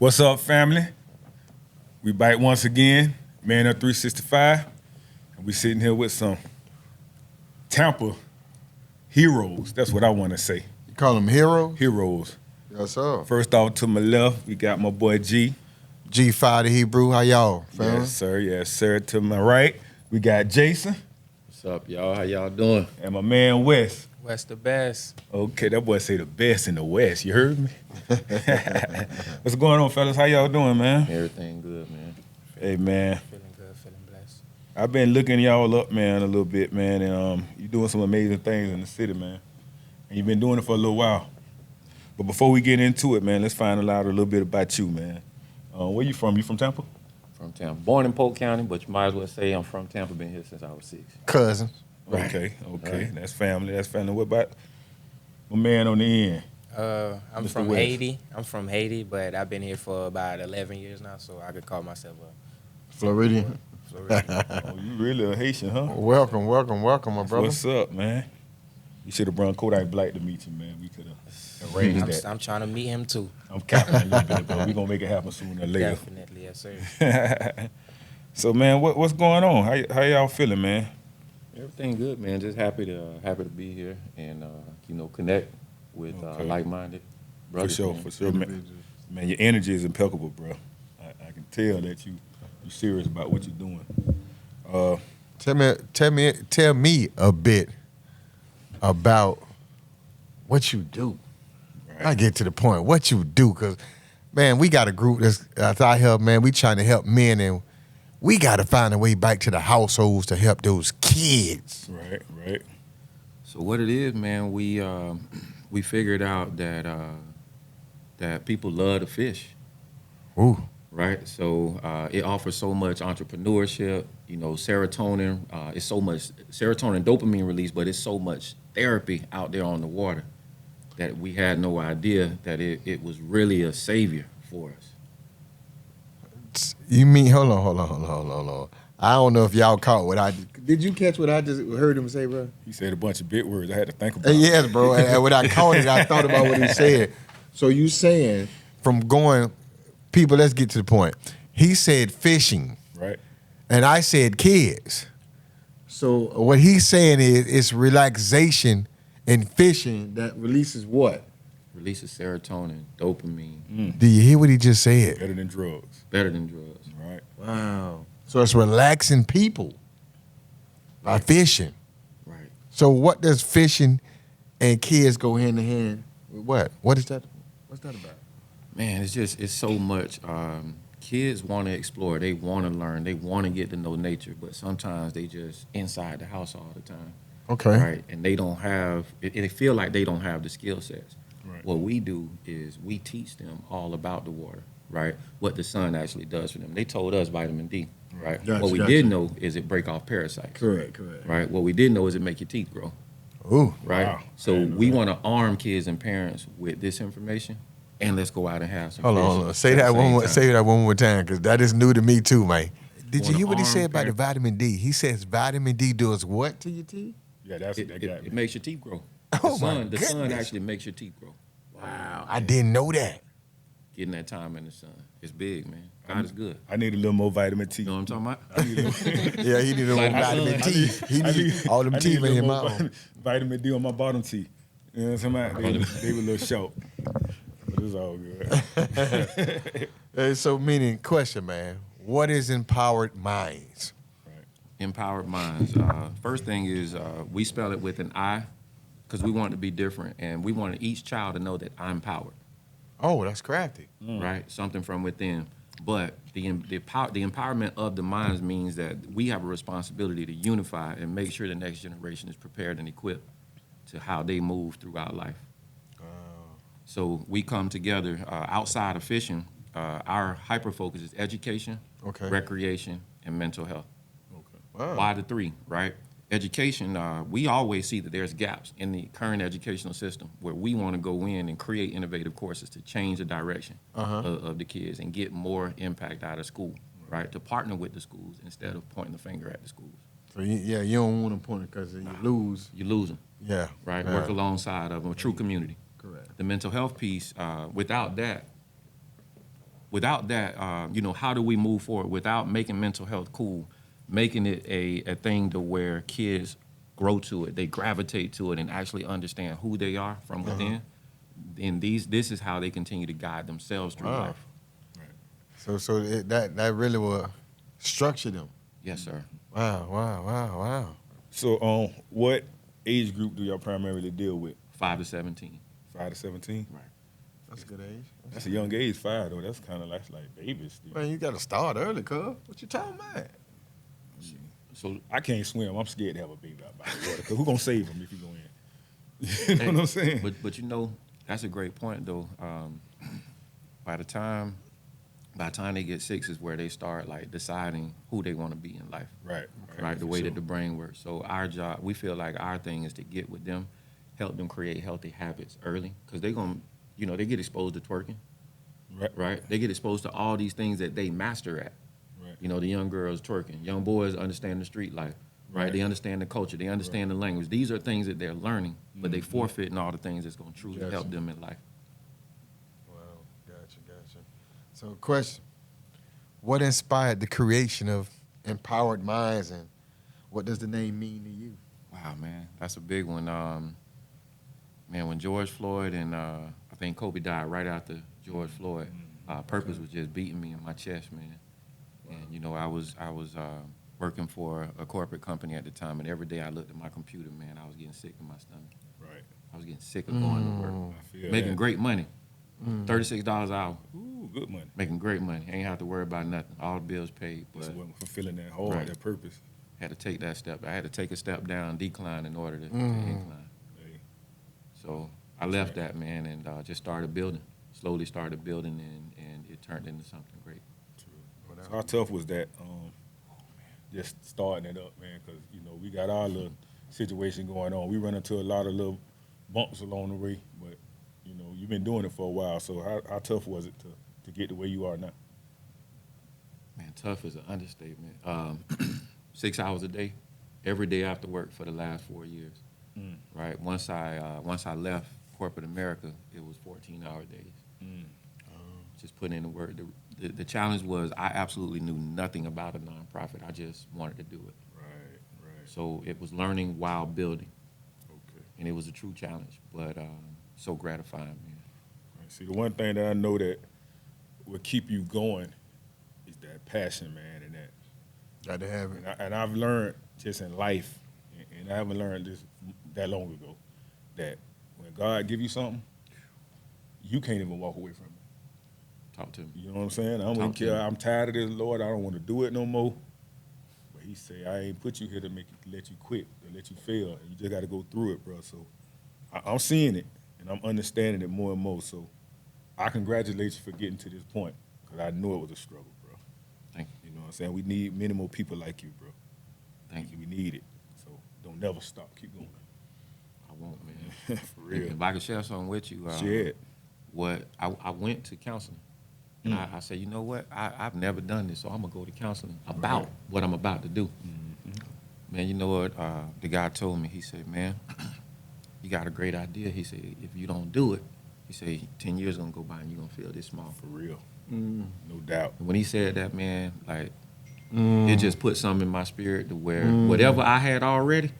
What's up, family? We back once again, Man Up 365, and we sitting here with some Tampa heroes. That's what I want to say. You call them heroes? Heroes. Yes, sir. First off, to my left, we got my boy G. G5 the Hebrew. How y'all, fam? Yes, sir. Yes, sir. To my right, we got Jason. What's up, y'all? How y'all doing? And my man Wes. West the best. Okay, that boy say the best in the West. You heard me? What's going on, fellas? How y'all doing, man? Everything good, man. Hey, man. Feeling good, feeling blessed. I've been looking y'all up, man, a little bit, man, and you're doing some amazing things in the city, man. And you've been doing it for a little while. But before we get into it, man, let's find out a little bit about you, man. Where you from? You from Tampa? From Tampa. Born in Polk County, but you might as well say I'm from Tampa. Been here since I was 6. Cousins. Right. Okay. Right. That's family. That's family. What about my man on the end? I'm Mr. from West. Haiti. I'm from Haiti, but I've been here for about 11 years now, so I could call myself a Floridian. Floridian. Oh, you really a Haitian, huh? Welcome, my brother. What's up, man? You should have brought Kodak Black to meet you, man. We could have arranged that. I'm trying to meet him too. I'm counting a little bit, but we're going to make it happen sooner or later. Definitely, yes, sir. So, man, what's going on? How y'all feeling, man? Everything good, man. Just happy to be here and connect with Okay. like-minded For brothers. sure, man. for sure, man. Man, your energy is impeccable, bro. I can tell that you're serious about what you're doing. Tell me a bit about what you do. Right. I get to the point. What you do, because, man, we got a group that's I help, man. We trying to help men, and we got to find a way back to the households to help those kids. Right. So what it is, man, we figured out that that people love to fish. Ooh. Right, so it offers so much entrepreneurship, serotonin. It's so much serotonin, dopamine release, but it's so much therapy out there on the water that we had no idea that it was really a savior for us. You mean, hold on. I don't know if y'all caught what I did. You catch what I just heard him say, bro? He said a bunch of big words. I had to think about it. Yes, bro. And when I caught it, I thought about what he said. So you saying from going, people, let's get to the point. He said fishing, Right. and I said kids. So what he's saying is it's relaxation in fishing that releases what? Releases serotonin, dopamine, Do you hear what he just said? Better than drugs. better than drugs. Right. Wow. So it's relaxing people by fishing. Right. So what does fishing and kids go hand in hand with what? What is that? What's that about? Man, it's so much. Kids want to explore. They want to learn. They want to get to know nature, but sometimes they just inside the house all the time. Okay. Right, and they don't have. They feel like they don't have the skill sets. Right. What we do is we teach them all about the water. Right, what the sun actually does for them. They told us vitamin D. Right. Gotcha, what we gotcha. did know is it break off parasites. Correct. Right. What we didn't know is it make your teeth grow. Ooh. Right. Wow. I So didn't know we that. want to arm kids and parents with this information, and let's go out and have some. Hold fish on. at Say the that one same more. time. Say that one more time, because that is new to me too, man. Did you Wanna hear what he arm said about the parents? vitamin D? He says vitamin D does what to your teeth? Yeah, that got me. It makes your teeth grow. Oh, my The sun goodness. actually makes your teeth grow. Wow, I didn't know that. Getting that time in the sun, it's big, man. God is good. I need a little more vitamin T. You know what I'm talking about? I need a little, Yeah, he need a little vitamin D. He need all them I need teeth a in little your more mouth. Vitamin D on my bottom teeth. You know what I'm talking about? They were a little short. But it's all good. Hey, so meaning, question, man. What is Empowered Minds? Empowered Minds. First thing is we spell it with an I because we want it to be different, and we want each child to know that I'm empowered. Oh, that's crafty. Right? Something from within. But the empowerment of the minds means that we have a responsibility to unify and make sure the next generation is prepared and equipped to how they move throughout life. So we come together outside of fishing. Our hyper focus is education, Okay. recreation, and mental health. Wow. Why the three, right? Education, we always see that there's gaps in the current educational system where we want to go in and create innovative courses to change the direction of the kids and get more impact out of school, right? To partner with the schools instead of pointing the finger at the schools. So you don't want to point it because you lose. You lose them, Yeah. right? Yeah. Work alongside of them, a true community. Correct. The mental health piece, without that, without that, how do we move forward without making mental health cool, making it a thing to where kids grow to it, they gravitate to it, and actually understand who they are from within. And this is how they continue to guide themselves through Wow. life. That really will structure them. Yes, sir. Wow. So, what age group do y'all primarily deal with? 5 to 17. 5 to 17. Right. That's a good age. That's a young age, 5 though. That's kind of like babies. Dude. Man, you got to start early, cuz. What you talking about? So I can't swim. I'm scared to have a baby out by the water. Cause who gonna save him if he go in? You know what I'm saying? But that's a great point though. By the time they get 6 is where they start like deciding who they want to be in life. Right. Right. The way that the brain works. So our job, we feel like our thing is to get with them, help them create healthy habits early, because they're gonna, they get exposed to twerking. Right. They get exposed to all these things that they master at. Right. The young girls twerking, young boys understand the street life. Right. They understand the culture. They understand the language. These are things that they're learning, but they forfeiting all the things that's going to truly help them in life. Wow, gotcha. So, question: what inspired the creation of Impowered Minds, and what does the name mean to you? Wow, man, that's a big one. Man, when George Floyd and I think Kobe died right after George Floyd, purpose was just beating me in my chest, man. And I was working for a corporate company at the time, and every day I looked at my computer, man, I was getting sick in my stomach. Right. I was getting sick of going to work, I feel making that. great money, $36 an hour, Ooh, good money. making great money. Ain't have to worry about nothing. All the bills paid, but Just wasn't fulfilling that hole, Right. that purpose. had to take that step. I had to take a step down, decline in order to incline. Hey, So I left that, man, and just started building. Slowly started building, and it turned into something great. so how tough was that? Just starting it up, man, because we got our little situation going on. We run into a lot of little bumps along the way, but you've been doing it for a while. So how tough was it to get to where you are now? Man, tough is an understatement. 6 hours a day, every day after work for the last 4 years. Right. Once I left corporate America, it was 14-hour days. Just putting in the work. The challenge was I absolutely knew nothing about a nonprofit. I just wanted to do it. Right. So it was learning while building, Okay. and it was a true challenge, but so gratifying, man. Right. See, the one thing that I know that will keep you going is that passion, man, and that. Got to have it. And I've learned just in life, and I haven't learned this that long ago, that when God give you something, you can't even walk away from it. Talk to me. You know what I'm saying? I don't Talk to care. me. I'm tired of this, Lord. I don't want to do it no more. But He say, I ain't put you here to let you quit, to let you fail. You just got to go through it, bro. So I'm seeing it, and I'm understanding it more and more. So I congratulate you for getting to this point, because I know it was a struggle, bro. Thank you. You know what I'm saying? We need many more people like you, bro. Thank you. We need it. So don't never stop. Keep going. I won't, man. For real. If I could share something with you, Share it. what I went to counseling. And I said, you know what? I've never done this, so I'm going to go to counseling about what I'm about to do. Man, you know what? The guy told me, he said, man, you got a great idea. He said, if you don't do it, he said, 10 years going to go by and you're going to feel this small. For real. No doubt. And when he said that, man, like, it just put something in my spirit to where whatever I had already,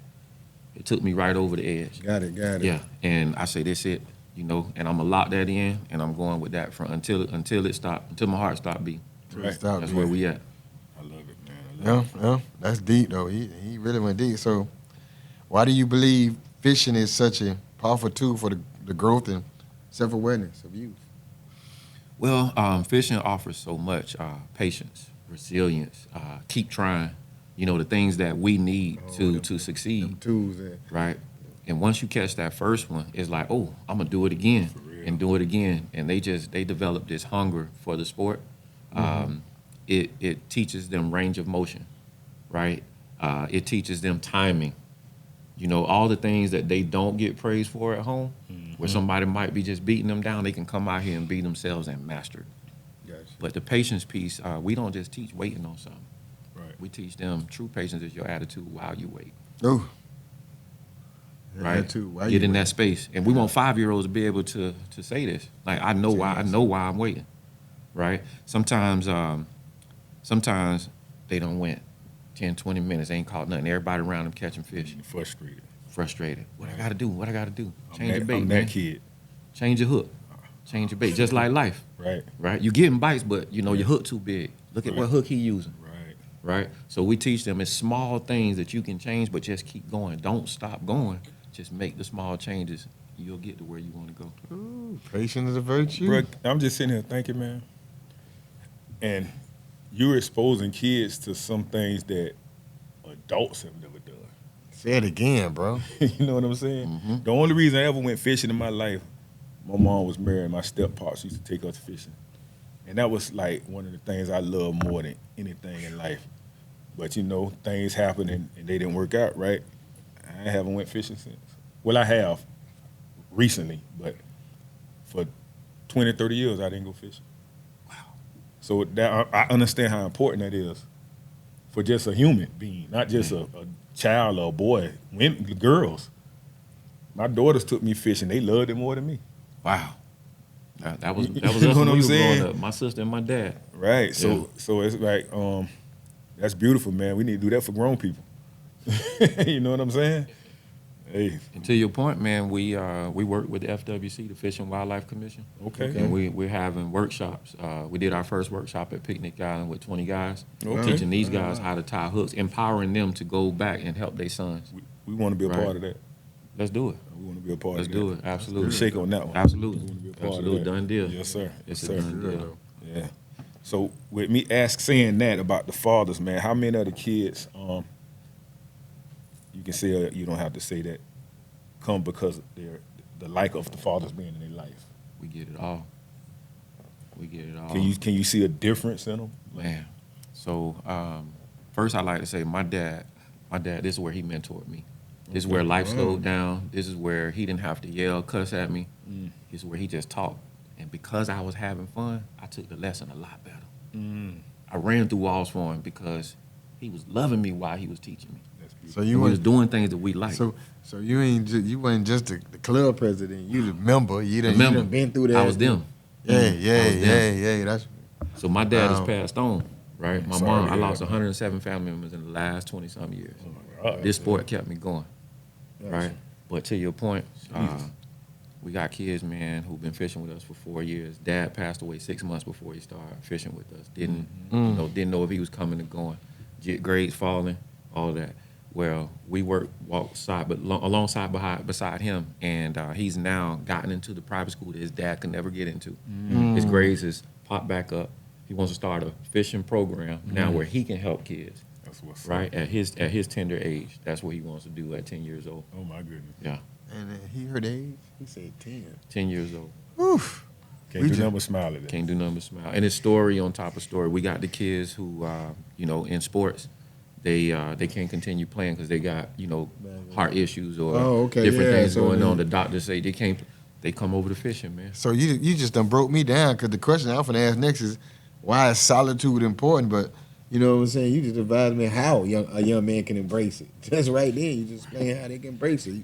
it took me right over the edge. Got it. Yeah, and I say that's it, and I'm gonna lock that in, and I'm going with that until it stopped, until my heart stopped beating. Right. Stop That's being- where we at. I love it, man. I love Yeah, that's deep though. He really went deep. So, why do you believe fishing is such a powerful tool for the growth and self-awareness of youth? Well, fishing offers so much patience, resilience, keep trying. The things that we need to succeed. Them tools there. Right? And once you catch that first one, it's like, oh, I'm gonna do it again and do it again. And they develop this hunger for the sport. It teaches them range of motion, right? It teaches them timing. All the things that they don't get praised for at home, where somebody might be just beating them down, they can come out here and beat themselves and master it. Gotcha. But the patience piece, we don't just teach waiting on something. Right. We teach them true patience is your attitude while you wait. Oh, Right? Too. Why Get you in that space. And we want 5-year-olds to be able to say this. Like, I know why I'm waiting. right? Sometimes they don't win 10, 20 minutes. They ain't caught nothing. Everybody around them catching fish. Frustrated. What I gotta do? What I gotta do? Change I'm your bait, I'm man. that kid. Change your hook. Change your bait. Just like life, Right. right? You getting bites, but you know your hook too big. Look at what hook he using, Right. right? So we teach them it's small things that you can change, but just keep going. Don't stop going. Just make the small changes. You'll get to where you want to go. Ooh, patience is a virtue. Bro, I'm just sitting here thinking, man. And you're exposing kids to some things that adults have never done. Say it again, bro. You know what I'm saying? The only reason I ever went fishing in my life, my mom was married. My step-pops used to take us fishing. And that was like one of the things I love more than anything in life. But you know, things happen and they didn't work out, right? I haven't went fishing since. Well, I have recently, but for 20, 30 years, I didn't go fishing. Wow. So that I understand how important that is for just a human being, not just a child or a boy, women, girls. My daughters took me fishing. They loved it more than me. Wow. That was You us know when what we I'm were saying? growing up. My sister and my dad. Right. So it's like, that's beautiful, man. We need to do that for grown people. You know what I'm saying? Hey. And to your point, man, we work with the FWC, the Fish and Wildlife Commission. Okay. And we're having workshops. We did our first workshop at Picnic Island with 20 guys, Okay. teaching these guys how to tie hooks, empowering them to go back and help their sons. We want to be a Right. part of that. Let's do it. We want to be a part Let's of that. do it. Absolutely. Shake on that one. Absolutely. We want to be a part Absolutely. of that. Done deal. Yes, sir. It's Yes, a sir. done deal. Yeah. So with me saying that about the fathers, man, how many of the kids, you can say, you don't have to say that, come because of the like of the fathers being in their life? We get it all. We get it all. Can you see a difference in them? Man. So first I like to say my dad, this is where he mentored me. This is where life slowed down. This is where he didn't have to yell, cuss at me. This is where he just talked. And because I was having fun, I took the lesson a lot better. I ran through walls for him because he was loving me while he was teaching me. That's beautiful. So We was doing things that we liked. So you wasn't just the club president. You the member. You done Remember, been through that. I was them. Yeah. That's So my dad has Wow. passed on, right? My Sorry mom, to I hear lost that. 107 family members in the last 20-something years. Oh my God. This sport kept me going, right? But to your point, we got kids, man, who've been fishing with us for 4 years. Dad passed away 6 months before he started fishing with us. Didn't know if he was coming or going. Grades falling, all that. Well, we walked beside him, and he's now gotten into the private school that his dad could never get into. His grades has popped back up. He wants to start a fishing program now where he can help kids, That's what's right? up. At his tender age, that's what he wants to do at 10 years old. Oh my goodness. Yeah, and he heard age. He said 10. 10 years old. Oof. Can't We do just- nothing but smile at that. Can't do nothing but smile. And it's story on top of story. We got the kids who, in sports, they can't continue playing because they got, heart issues or Oh, okay, different yeah, things so going they- on. The doctors say they can't. They come over to fishing, man. So you just done broke me down because the question I'm gonna ask next is why is solitude important? But you know what I'm saying? You just advised me how a young man can embrace it. Just right there, you just explain how they can embrace it.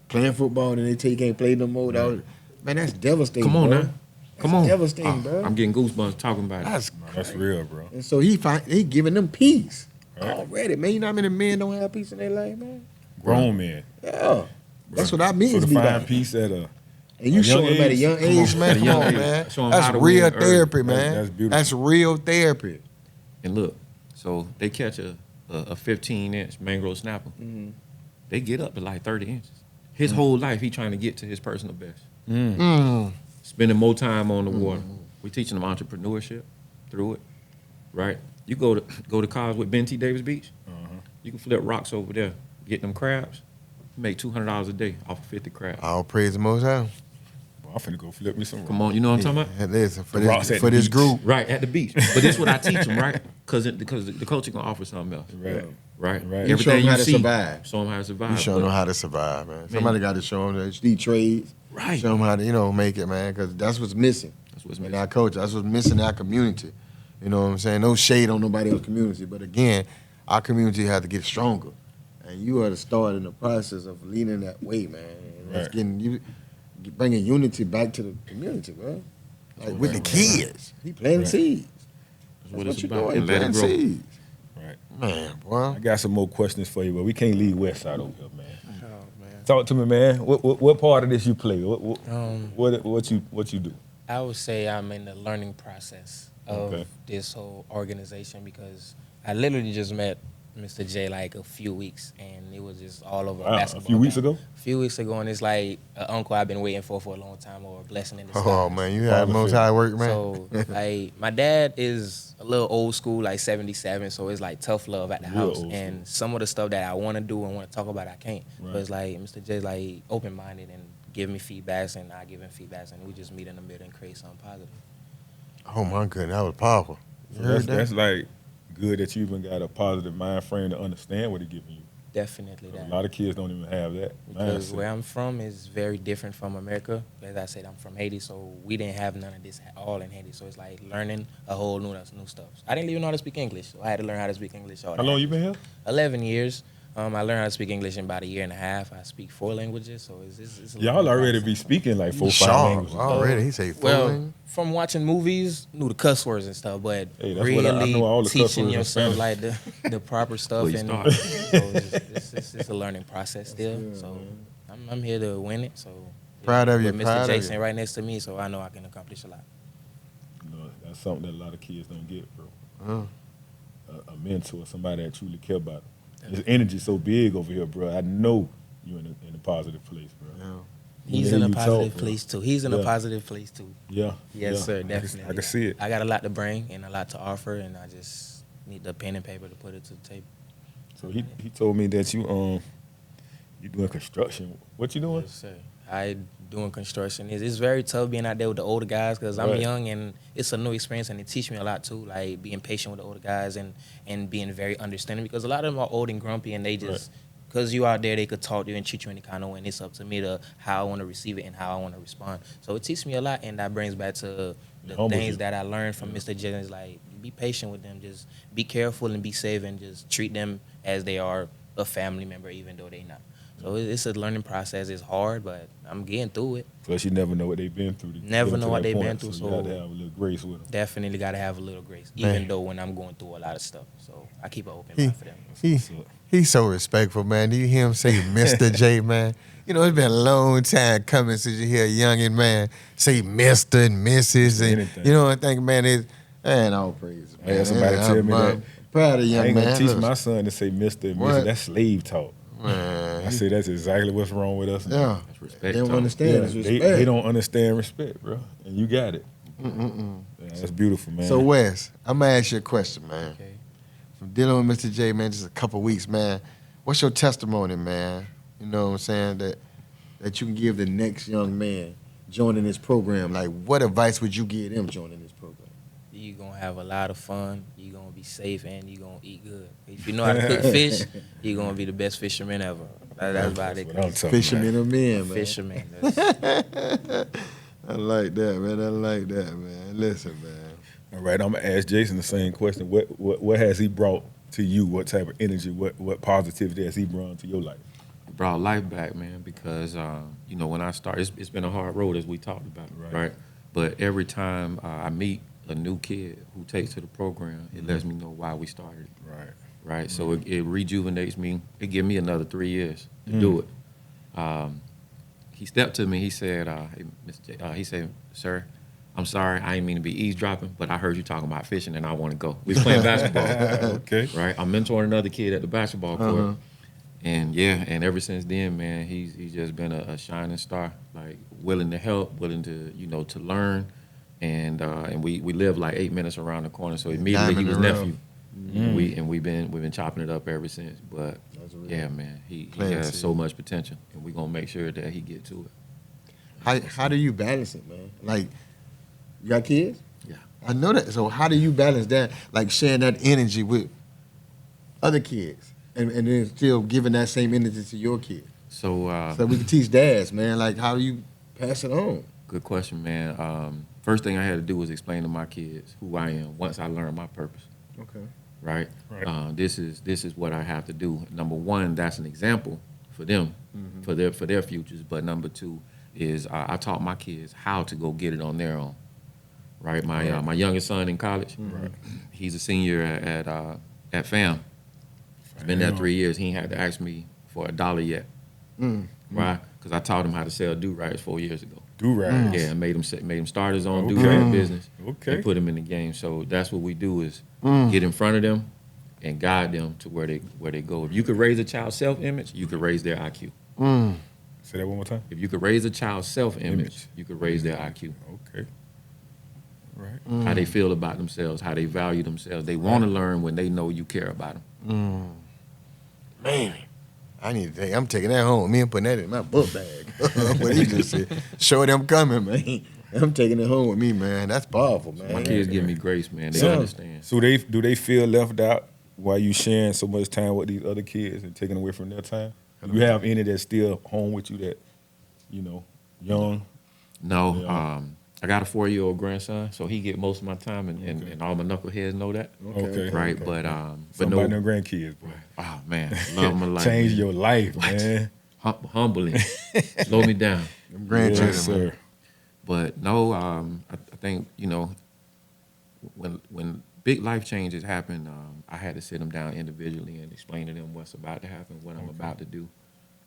Playing football and they tell you can't play no more. Man, that's devastating. Come on bro. now. Come on. Devastating, bro. I'm getting goosebumps talking about it. That's real, bro. And so he giving them peace already. Man, you know how many men don't have peace in their life, man? Grown men. Yeah. That's what I mean. So to to be find like. peace at a And you a young showing them at a age. young Come on. age, man. At a Come young on, age. man. Show 'em how That's to real win early. therapy, man. That's beautiful. That's real therapy. And look, so they catch a 15-inch mangrove snapper. They get up to like 30 inches. His whole life, he trying to get to his personal best. Spending more time on the water. We teaching them entrepreneurship through it, right? You go to college with Ben T. Davis Beach. You can flip rocks over there, get them crabs. You make $200 a day off of 50 crabs. All praise the Most High. Boy, I'm finna go flip me some. Come on, you know what I'm talking about? And listen, for The rocks this, at for the this beach. group, Right, at the beach. But this is what I teach them, right? Because the coach gonna offer something else, Right. right? Right. You show 'em how to see, survive. show them how to survive. you showing but- them how to survive, man. Somebody got to show them that street trades. Right. Show them how to, make it, man, because that's what's missing. That's what's in missing. our culture. That's what's missing in our community. You know what I'm saying? No shade on nobody else's community, but again, our community has to get stronger. And you are the start in the process of leading that way, man. And that's Right. getting you, bringing unity back to the community, bro. like with the kids. He planting Right. seeds. That's what That's it's what you about. doing. And let it Planting grow. seeds. Right. Man, boy. I got some more questions for you, but we can't leave West Side over here, man. Oh man. Talk to me, man. What part of this you play? Um, What you do? I would say I'm in the learning process of Okay. this whole organization because I literally just met Mr. J like a few weeks, and it was just all over Wow, a basketball. few weeks game. ago? A few weeks ago, and it's like an uncle I've been waiting for a long time, or a blessing in disguise. Oh man, you had Father most figure. high work, man. So like my dad is a little old school, like 77, so it's like tough love at the Real house. old And some of the stuff that I want to do and want to talk about, I can't. Right. But it's like Mr. J's like open minded and give me feedbacks, and I give him feedbacks, and we just meet in the middle and create something positive. Oh my goodness, that was powerful. You So heard that's that? like good that you even got a positive mind frame to understand what he's giving you. Definitely that. A lot of kids don't even have that Because mindset. where I'm from is very different from America. As I said, I'm from Haiti, so we didn't have none of this at all in Haiti. So it's like learning a whole new stuff. I didn't even know how to speak English, so I had to learn how to speak English. How long you been here? 11 years. I learned how to speak English in about a year and a half. I speak 4 languages, so it's a Y'all learning already process. be speaking like 4 You 5 sharp languages. already. He say Well, fooling. from watching movies, knew the cuss words and stuff, but Hey, that's really what I know all the cuss teaching words in yourself Spanish. like the proper stuff. Well, you And start. so it's a learning process still. So I'm here to win it. So Proud of you, with Mr. proud of Jason you. right next to me, so I know I can accomplish a lot. You know, that's something that a lot of kids don't get, bro. Huh. A mentor, somebody that truly care about them. His energy so big over here, bro. I know you in a positive place, bro. Yeah. He's Yeah, in a you positive talk, bro. place too. He's in a Yeah. positive place too. Yeah. Yes, yeah. sir, I definitely. can see it. I got a lot to bring and a lot to offer, and I just need the pen and paper to put it to the table. So he told me that you doing construction. What you doing? Yes, sir. I doing construction. It's very tough being out there with the older guys because I'm Right. young and it's a new experience and it teach me a lot too. Like being patient with the older guys and being very understanding because a lot of them are old and grumpy and they just because you out there they could talk to you and treat you any kind of way and it's up to me to how I want to receive it and how I want to respond. So it teaches me a lot and that brings back to the humbles things you. that I learned from Mr. Jennings. Like be patient with them, just be careful and be safe and just treat them as they are a family member even though they not. So it's a learning process. It's hard, but I'm getting through it. Plus, you never know what they've been through. To Never get them know to what that they've been point, through, So you got to so- have a little grace with them. Definitely got to have a little grace, Man. even though when I'm going through a lot of stuff. So I keep an open He, mind for them. he's so respectful, man. Do you hear him say Mr. J, man? You know, it's been a long time coming since you hear a youngin' man say Mr. and Mrs. and Anything. you know, I think, man, all praise. I had somebody tell me that. I'm proud of you, I ain't man. gonna teach Look, my son to say Mr. and What? Mrs. That's slave talk. man. I say that's exactly what's wrong with us. Yeah. That's They respect. don't Tom. understand. Yeah, It's they respect. don't understand respect, bro. And you got it. Yeah, that's beautiful, man. So, Wes, I'm going to ask you a question, man. Okay. From dealing with Mr. J, man, just a couple weeks, man. What's your testimony, man? You know what I'm saying? That you can give the next young man joining this program. Like, what advice would you give them joining this program? You're going to have a lot of fun. You're going to be safe, and you're going to eat good. If you know how to cook fish, you're going to be the best fisherman ever. That's about it. That's what I'm talking Fishermen about. of men, man. Fisherman. I like that, man. I like that, man. Listen, man. All right, I'm gonna ask Jason the same question. What has he brought to you? What type of energy? What positivity has he brought to your life? It brought life back, man, because you know when I started, it's been a hard road as we talked about, Right. right? But every time I meet a new kid who takes to the program, it lets me know why we started it, Right. right? So it rejuvenates me. It gives me another 3 years to do it. He stepped to me. He said, "Hey, Mr. J," he said, "Sir, I'm sorry. I didn't mean to be eavesdropping, but I heard you talking about fishing, and I want to go. We was playing basketball, Okay. right? I'm mentoring another kid at the basketball court, and and ever since then, man, he's just been a shining star, like willing to help, willing to to learn, and we live like 8 minutes around the corner, so immediately he Diamond was in the nephew, and we've been chopping it up ever since. But That's real. yeah, man, he Plant has seed. so much potential, and we're gonna make sure that he get to it. How do you balance it, man? Like, you got kids? Yeah. I know that. So how do you balance that, like sharing that energy with other kids and then still giving that same energy to your kids? So So we can teach dads, man, like how do you pass it on? good question, man. First thing I had to do was explain to my kids who I am once I learned my purpose. Okay. Right. Right. This is what I have to do. Number one, that's an example for them, for their futures. But number two is I taught my kids how to go get it on their own. right? My youngest son in college, he's a senior at FAM. He's been there 3 years. He ain't had to ask me for $1 yet. Why? Because I taught him how to sell do-rags 4 years ago. Do-rags. Yeah, and made him start his own Okay. do-rag business Okay. and put him in the game. So that's what we do is get in front of them and guide them to where they go. If you could raise a child's self-image, you could raise their IQ. Say that one more time. If you could raise a child's self-image, Image. you could raise their IQ. Okay. Right. How they feel about themselves, how they value themselves. They want to learn when they know you care about them. Man, I need to take. I'm taking that home with me and putting that in my book bag. What he just said. Show them coming, man. I'm taking it home with me, man. That's powerful, man. My kids give me grace, man. They So- understand. So do they feel left out while you sharing so much time with these other kids and taking away from their time? Do you have any that's still home with you that, young? No, Yeah. I got a 4-year-old grandson, so he get most of my time, and all my knuckleheads know that. Okay. Right, Okay. but Something no. about them grandkids, boy. Oh man, love my life. Change man. your life, man. Humbling, slow me down. Them grandchildren, Yes, man. sir. But no, I think when big life changes happen, I had to sit them down individually and explain to them what's about to happen, what I'm about to do,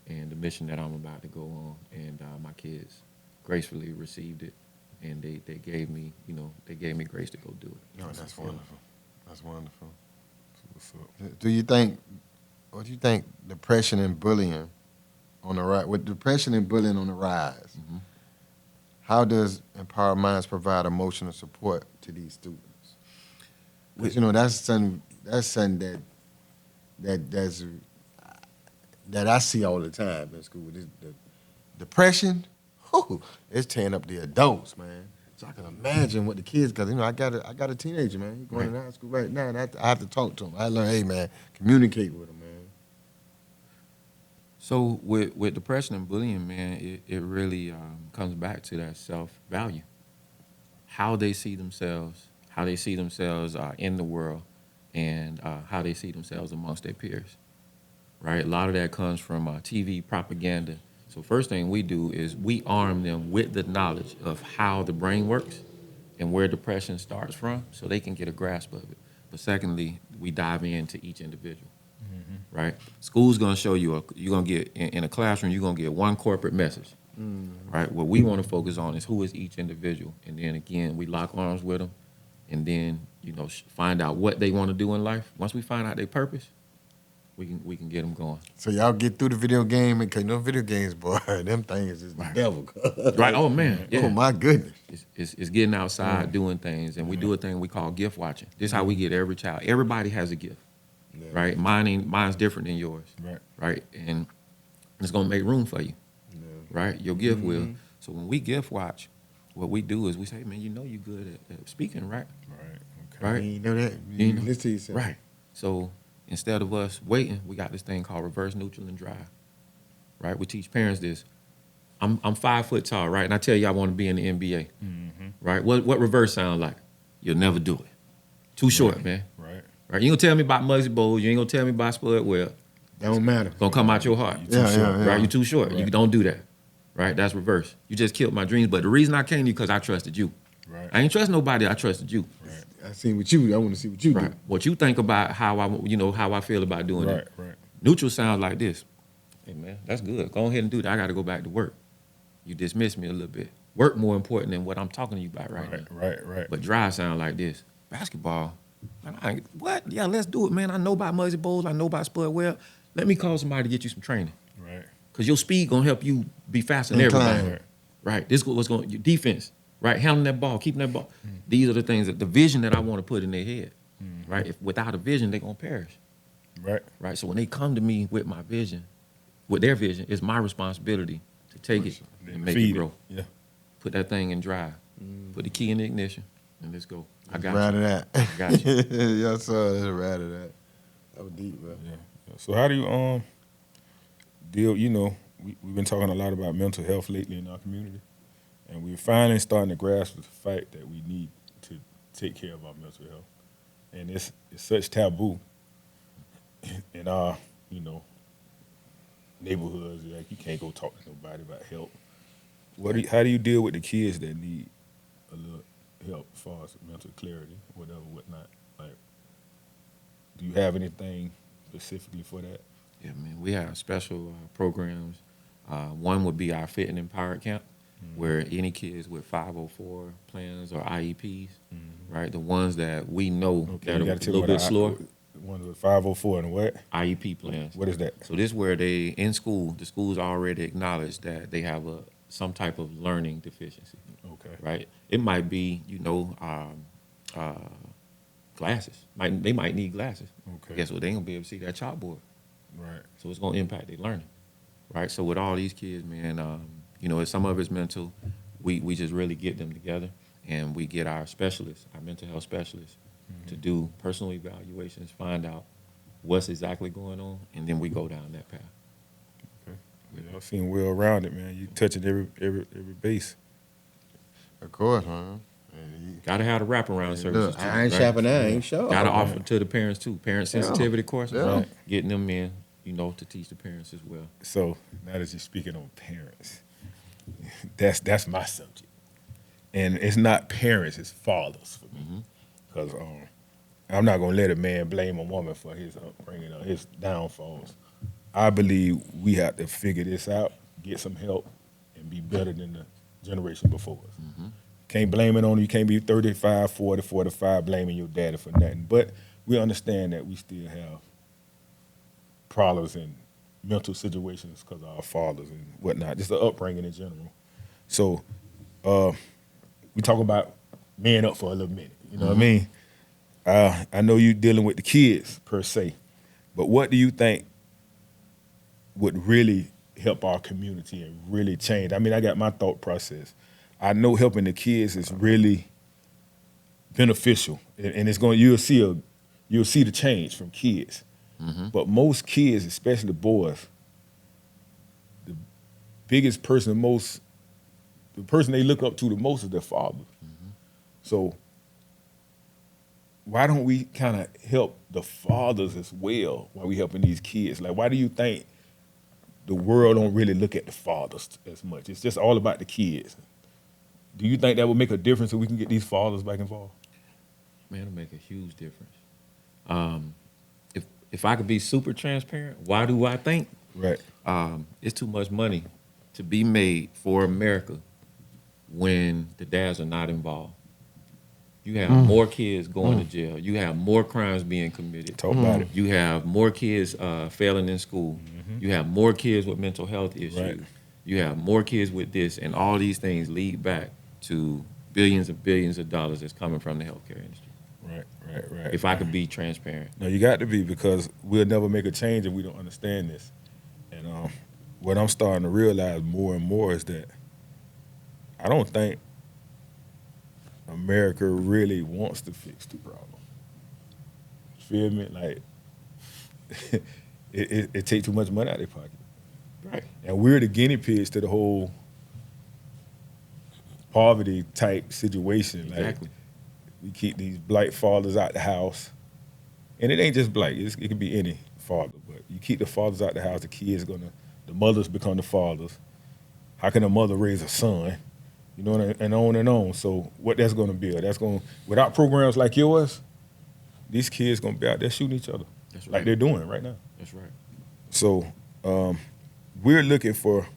and the mission that I'm about to go on. And my kids gracefully received it, and they gave me grace to go do it. No, that's wonderful. That's wonderful. What's up? What do you think depression and bullying on the rise, with depression and bullying on the rise, how does Empowered Minds provide emotional support to these students? Because that's something that I see all the time in school. The depression, it's tearing up the adults, man. So I can imagine what the kids, because I got a teenager, man. He's going to high school right now, and I have to talk to him. I learn, hey, man, communicate with him, man. So with depression and bullying, man, it really comes back to that self-value, how they see themselves in the world, and how they see themselves amongst their peers, right? A lot of that comes from TV propaganda. So first thing we do is we arm them with the knowledge of how the brain works and where depression starts from so they can get a grasp of it. But secondly, we dive into each individual. Right? School's gonna show you, you're gonna get, in a classroom, you're gonna get one corporate message, right? What we wanna focus on is who is each individual. And then again, we lock arms with them and then, find out what they wanna do in life. Once we find out their purpose, we can get them going. So y'all get through the video game, because video games, boy, them things is the devil. Right, oh man, yeah. Oh, my goodness. It's getting outside, doing things, and we do a thing we call gift watching. This is how we get every child. Everybody has a gift. Yeah. Right? Mine's different than yours. Right. Right? And it's gonna make room for you. Yeah. Right? Your gift will. So when we gift watch, what we do is we say, man, you good at speaking, right? Right. Okay. Right? You know that? You You know? listen to yourself. Right. So instead of us waiting, we got this thing called reverse, neutral, and drive. Right? We teach parents this. I'm 5 foot tall, right? And I tell you I want to be in the NBA. Right? What reverse sound like? You'll never do it. Too short, man. Right. Right? You ain't gonna tell me about Muggsy Bowles. You ain't gonna tell me about Spud Webb. Don't matter. It's gonna come out your heart. Yeah. Right? You're too short. You Right. don't do that. Right? That's reverse. You just killed my dreams. But the reason I came to you because I trusted you. Right. I ain't trust nobody. I trusted you. I seen what you. I want to see what you Right. do. What you think about how I feel about doing Right. it. Right. Neutral sounds like this. Hey man, that's good. Go ahead and do that. I got to go back to work. You dismiss me a little bit. Work more important than what I'm talking to you about right now. Right. But drive sound like this. Basketball. Man, what? Yeah, let's do it, man. I know about Muggsy Bowles. I know about Spud Webb. Let me call somebody to get you some training. Right. Because your speed going to help you be faster than Incline. everybody. Right. This is what's going to, your defense, right? Handling that ball, keeping that ball. These are the things, the vision that I want to put in their head. Right. If without a vision, they're going to perish. Right. Right. So when they come to me with my vision, with their vision, it's my responsibility to take it and make it Feed grow. Yeah. Put that thing in drive. Put the key in the ignition, and let's go. I got Right you. of that. I got you. Yes, sir. That's right of that. That was deep, bro. Yeah. So how do you deal? We've been talking a lot about mental health lately in our community, and we're finally starting to grasp the fact that we need to take care of our mental health, and it's such taboo in our neighborhoods. Like you can't go talk to nobody about help. How do you deal with the kids that need a little help as far as mental clarity, whatever, whatnot? Like, do you have anything specifically for that? Yeah, man, we have special programs. One would be our Fit and Empowered Camp, where any kids with 504 plans or IEPs, right, the ones that we know Okay, that you are got a to tell little me bit slower, one with 504 and what? IEP plans. What is that? So this is where they, in school, the schools already acknowledge that they have some type of learning deficiency, Okay. right? It might be, glasses. They might need glasses. Okay. Guess what? They ain't gonna be able to see that chalkboard. Right. So it's gonna impact their learning, right? So with all these kids, man, some of it's mental. We just really get them together, and we get our specialists, our mental health specialists, to do personal evaluations, find out what's exactly going on, and then we go down that path. Okay. Y'all seem well rounded, man. You touching every base. Of course, man. And Gotta have the wraparound services look, too. I ain't right? shopping. I ain't sure. Gotta offer to the parents too. Parent sensitivity courses, Yeah. right? Getting them in, to teach the parents as well. So now that you're speaking on parents, that's my subject, and it's not parents, it's fathers for me, because I'm not gonna let a man blame a woman for his upbringing or his downfalls. I believe we have to figure this out, get some help, and be better than the generation before us. Can't blame it on you. Can't be 35, 40, 45 blaming your daddy for nothing. But we understand that we still have problems in mental situations because of our fathers and whatnot, just the upbringing in general. So we talk about man up for a little minute. You know what I mean? I know you're dealing with the kids per se, but what do you think would really help our community and really change? I mean, I got my thought process. I know helping the kids is really beneficial, and it's going. You'll see the change from kids. But most kids, especially boys, the biggest person, the person they look up to the most is their father. So why don't we kind of help the fathers as well while we helping these kids? Like, why do you think the world don't really look at the fathers as much? It's just all about the kids. Do you think that would make a difference if we can get these fathers back involved? Man, it'll make a huge difference. If I could be super transparent, why do I think? Right. It's too much money to be made for America when the dads are not involved. You have more kids going to jail. You have more crimes being committed. Talk about it. You have more kids failing in school. You have more kids with mental health issues. Right. You have more kids with this, and all these things lead back to billions and billions of dollars that's coming from the healthcare industry. Right. If I could be transparent. No, you got to be, because we'll never make a change if we don't understand this. And what I'm starting to realize more and more is that I don't think America really wants to fix the problem. Feel me? Like, it takes too much money out of their pocket. Right. And we're the guinea pigs to the whole poverty type situation. Exactly. Like, we keep these black fathers out the house. And it ain't just black, it could be any father. But you keep the fathers out the house, the mothers become the fathers. How can a mother raise a son? You know, and on and on. So what that's gonna build, without programs like yours, these kids gonna be out there shooting each other. That's Like right. they're doing right now. That's right. So we're looking for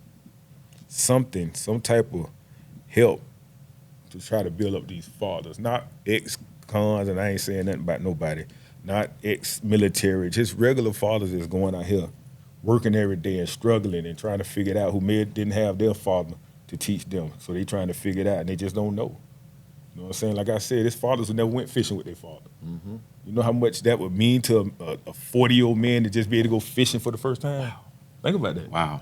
some type of help to try to build up these fathers, not ex-cons, and I ain't saying nothing about nobody, not ex-military, just regular fathers that's going out here working every day and struggling and trying to figure it out, who didn't have their father to teach them. So they trying to figure it out, and they just don't know. You know what I'm saying? Like I said, there's fathers who never went fishing with their father. You know how much that would mean to a 40-year-old man to just be able to go fishing for the first time? Wow. Think about that.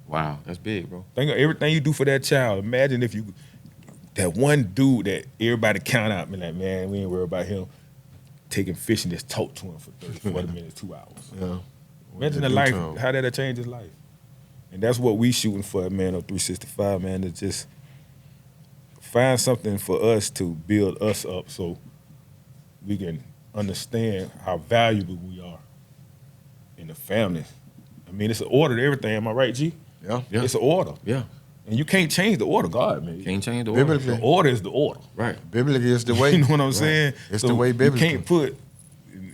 Wow, that's big, bro. Think of everything you do for that child. Imagine if that one dude that everybody count out, like, man, we ain't worried about him, taking fishing, just talk to him for 30, 40 minutes, 2 hours. Yeah. Imagine the life, how that'll change his life. And that's what we shooting for, man, on 365, man, to just find something for us to build us up so we can understand how valuable we are in the family. I mean, it's an order to everything. Am I right, G? Yeah. Yeah. It's an order. Yeah. And you can't change the order, God, man. Can't change the order. Biblically. The order is the order. Right. Biblically, it's the way. You know what I'm Right. saying? It's So the way you biblically. can't put,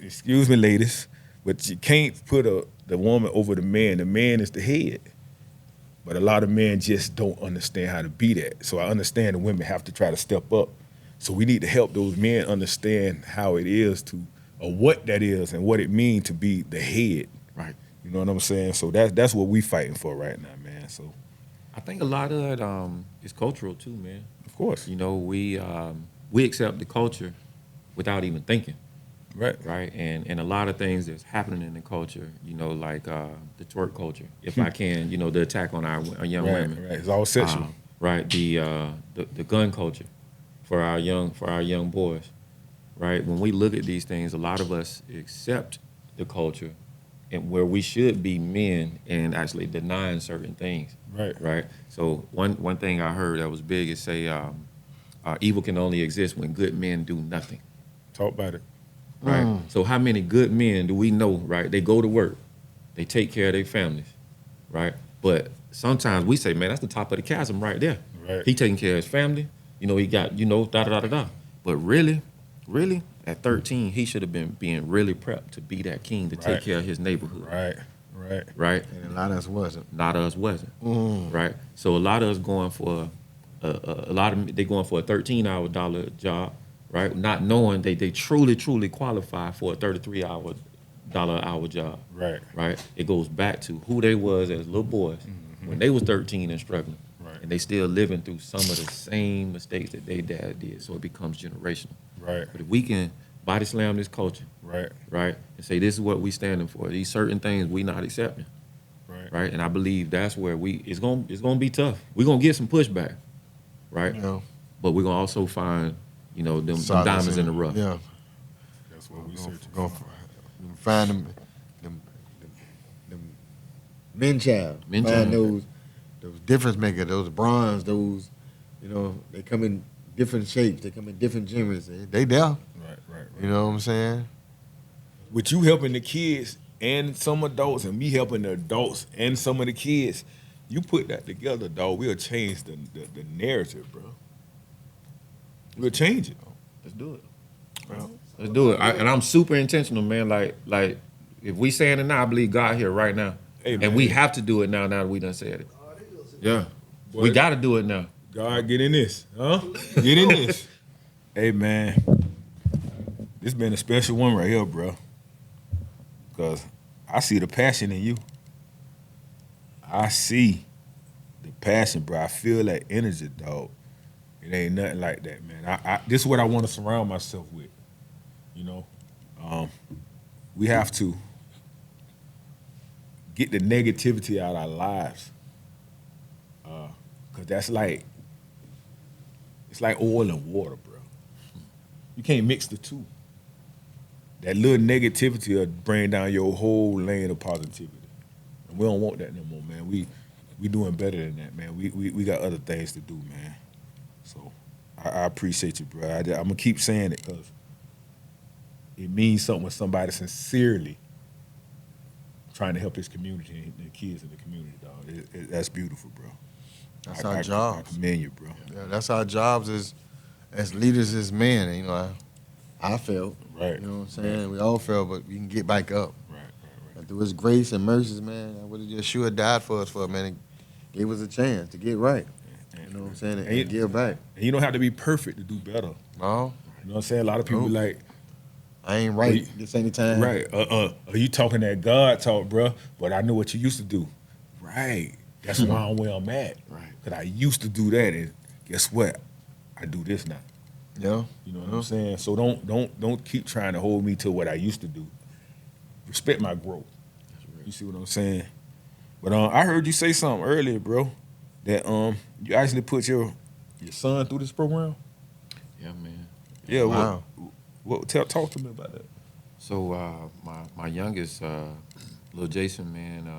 excuse me, ladies, but you can't put the woman over the man. The man is the head. But a lot of men just don't understand how to be that. So I understand the women have to try to step up. So we need to help those men understand how it is to, or what that is and what it means to be the head. Right. You know what I'm saying? So that's what we fighting for right now, man. So I think a lot of it is cultural too, man. of course, You know, we accept the culture without even thinking, right, right? And a lot of things that's happening in the culture, you know, like the twerk culture, if I can, you know, the attack on our young right, women, right. It's all sexual. right? The gun culture for our young boys, right? When we look at these things, a lot of us accept the culture, and where we should be men and actually denying certain things. Right. Right. So one thing I heard that was big is say evil can only exist when good men do nothing. Talk about it. Right. So how many good men do we know? Right. They go to work, they take care of their families, right. But sometimes we say, man, that's the top of the chasm right there. Right. He taking care of his family. You know, he got da da da da da. But really, at 13, he should have been being really prepped to be that king to Right. take care of his neighborhood. Right, right. Right. And a lot of us wasn't. A lot of us wasn't, right? So a lot of us going for they going for a $13 job, right? Not knowing they truly qualify for a $33 an hour job, Right. right? It goes back to who they was as little boys when they was 13 and struggling, Right. and they still living through some of the same mistakes that they dad did. So it becomes generational. Right, But if we can body slam this culture, right, right, and say this is what we standing for, these certain things we not accepting. right. Right, and I believe that's where it's gonna be tough. We're gonna get some pushback, right? You know, But we're gonna also find, you know, them solace diamonds in the rough. Yeah. That's what we Gonna, searching gonna for. find them men child. Men find child. those difference makers, those bronze, those, you know, they come in different shapes, they come in different genders. They there. Right, right, right. You know what I'm saying? With you helping the kids and some adults, and me helping the adults and some of the kids, you put that together, dog. We'll change the narrative, bro. We'll change it. Let's do it. Let's do it. And I'm super intentional, man. Like if we saying it now, I believe God here right now, Hey, and man. we have to do it now. Now that we done said it, yeah, Boy. we got to do it now. God, get in this, huh? Get in this. Hey, man, this been a special one right here, bro. Because I see the passion in you. I see the passion, bro. I feel that energy, dog. It ain't nothing like that, man. This is what I want to surround myself with. You know, we have to get the negativity out of our lives. Cause that's it's like oil and water, bro. You can't mix the two. That little negativity will bring down your whole lane of positivity. And we don't want that no more, man. We doing better than that, man. We got other things to do, man. So I appreciate you, bro. I'm gonna keep saying it because it means something when somebody sincerely trying to help his community and the kids in the community, dog. That's beautiful, bro. That's our jobs. I commend you, bro. Yeah, that's our jobs as leaders, as men. You know, I felt. Right. You know what I'm saying? We all fell, but we can get back up. Right. And through His grace and mercies, man, I would have just sure died for us man. And gave us a chance to get right. You know what I'm saying? And give back. And you don't have to be perfect to do better. No, You know what I'm saying? A lot of people Nope. like, I ain't right this any time. right, are you talking that God talk, bro? But I know what you used to do. Right. That's why I'm where I'm at. Right. Because I used to do that, and guess what? I do this now. Yeah. You know what I'm saying? So don't keep trying to hold me to what I used to do. Respect my growth. You see what I'm saying? But I heard you say something earlier, bro, that you actually put your son through this program. Yeah, man. Yeah. Wow. Talk to me about that. So my youngest, little Jason, man,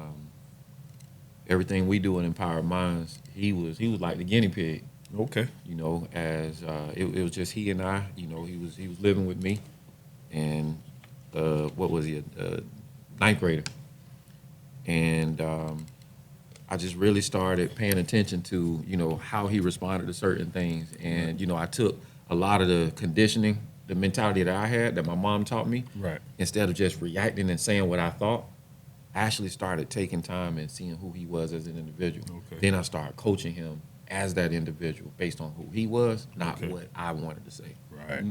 everything we do in Empowered Minds, he was like the guinea pig. Okay. You know, as it was just he and I. You know, he was living with me, and what was he? A ninth grader, and I just really started paying attention to, you know, how he responded to certain things. And, you know, I took a lot of the conditioning, the mentality that I had that my mom taught me. Right. Instead of just reacting and saying what I thought, I actually started taking time and seeing who he was as an individual. Okay. Then I started coaching him as that individual based on who he was, not Okay. what I wanted to say. Right.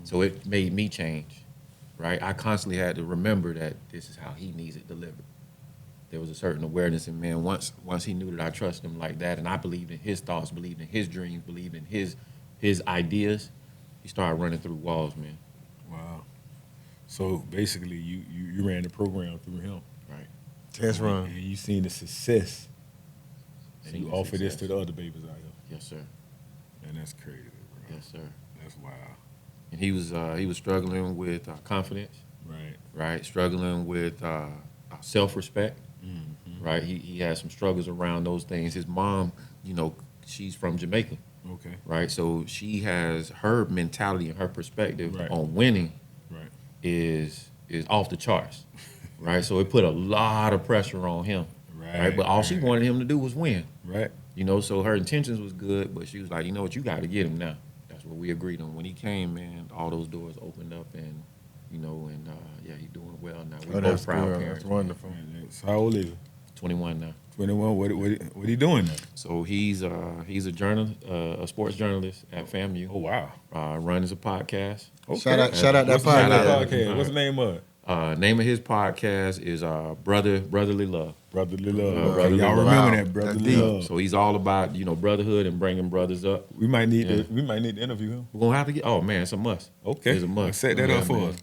So it made me change, right? I constantly had to remember that this is how he needs it delivered. There was a certain awareness in man once he knew that I trusted him like that, and I believed in his thoughts, believed in his dreams, believed in his ideas. He started running through walls, man. Wow. So basically, you ran the program through him, Right. Test run. and you seen the success, and Seen you the offer this to success. the other babies out here, Yes, sir. and that's crazy, bro. Yes, sir. That's wild. And he was struggling with confidence, Right. right? Struggling with self-respect, right? He had some struggles around those things. His mom, you know, she's from Jamaica, Okay. right? So she has her mentality and her perspective Right. on winning Right. is off the charts, right? So it put a lot of pressure on him, right? But all she right. wanted him to do was win, Right. you know. So her intentions was good, but she was like, you know what, you got to get him now. That's what we agreed on. When he came, man, all those doors opened up, and you know, and yeah, he's doing well now. We Oh, both that's proud good. parents. That's wonderful. So how old is he? 21 now. 21. What he doing now? So he's a a sports journalist at FAMU. Oh wow. Runs a podcast. Okay. Shout out that What's the name of the podcast. podcast? What's the name of it? Name of his podcast is Brotherly Love. Brotherly Love. Brotherly Y'all Love. remember Wow. that Brotherly That's deep. Love? So he's all about, you know, brotherhood and bringing brothers up. We might need Yeah. to interview him. We're gonna have to get. Oh man, it's a must. Okay. It's a must. Set that up for man. us.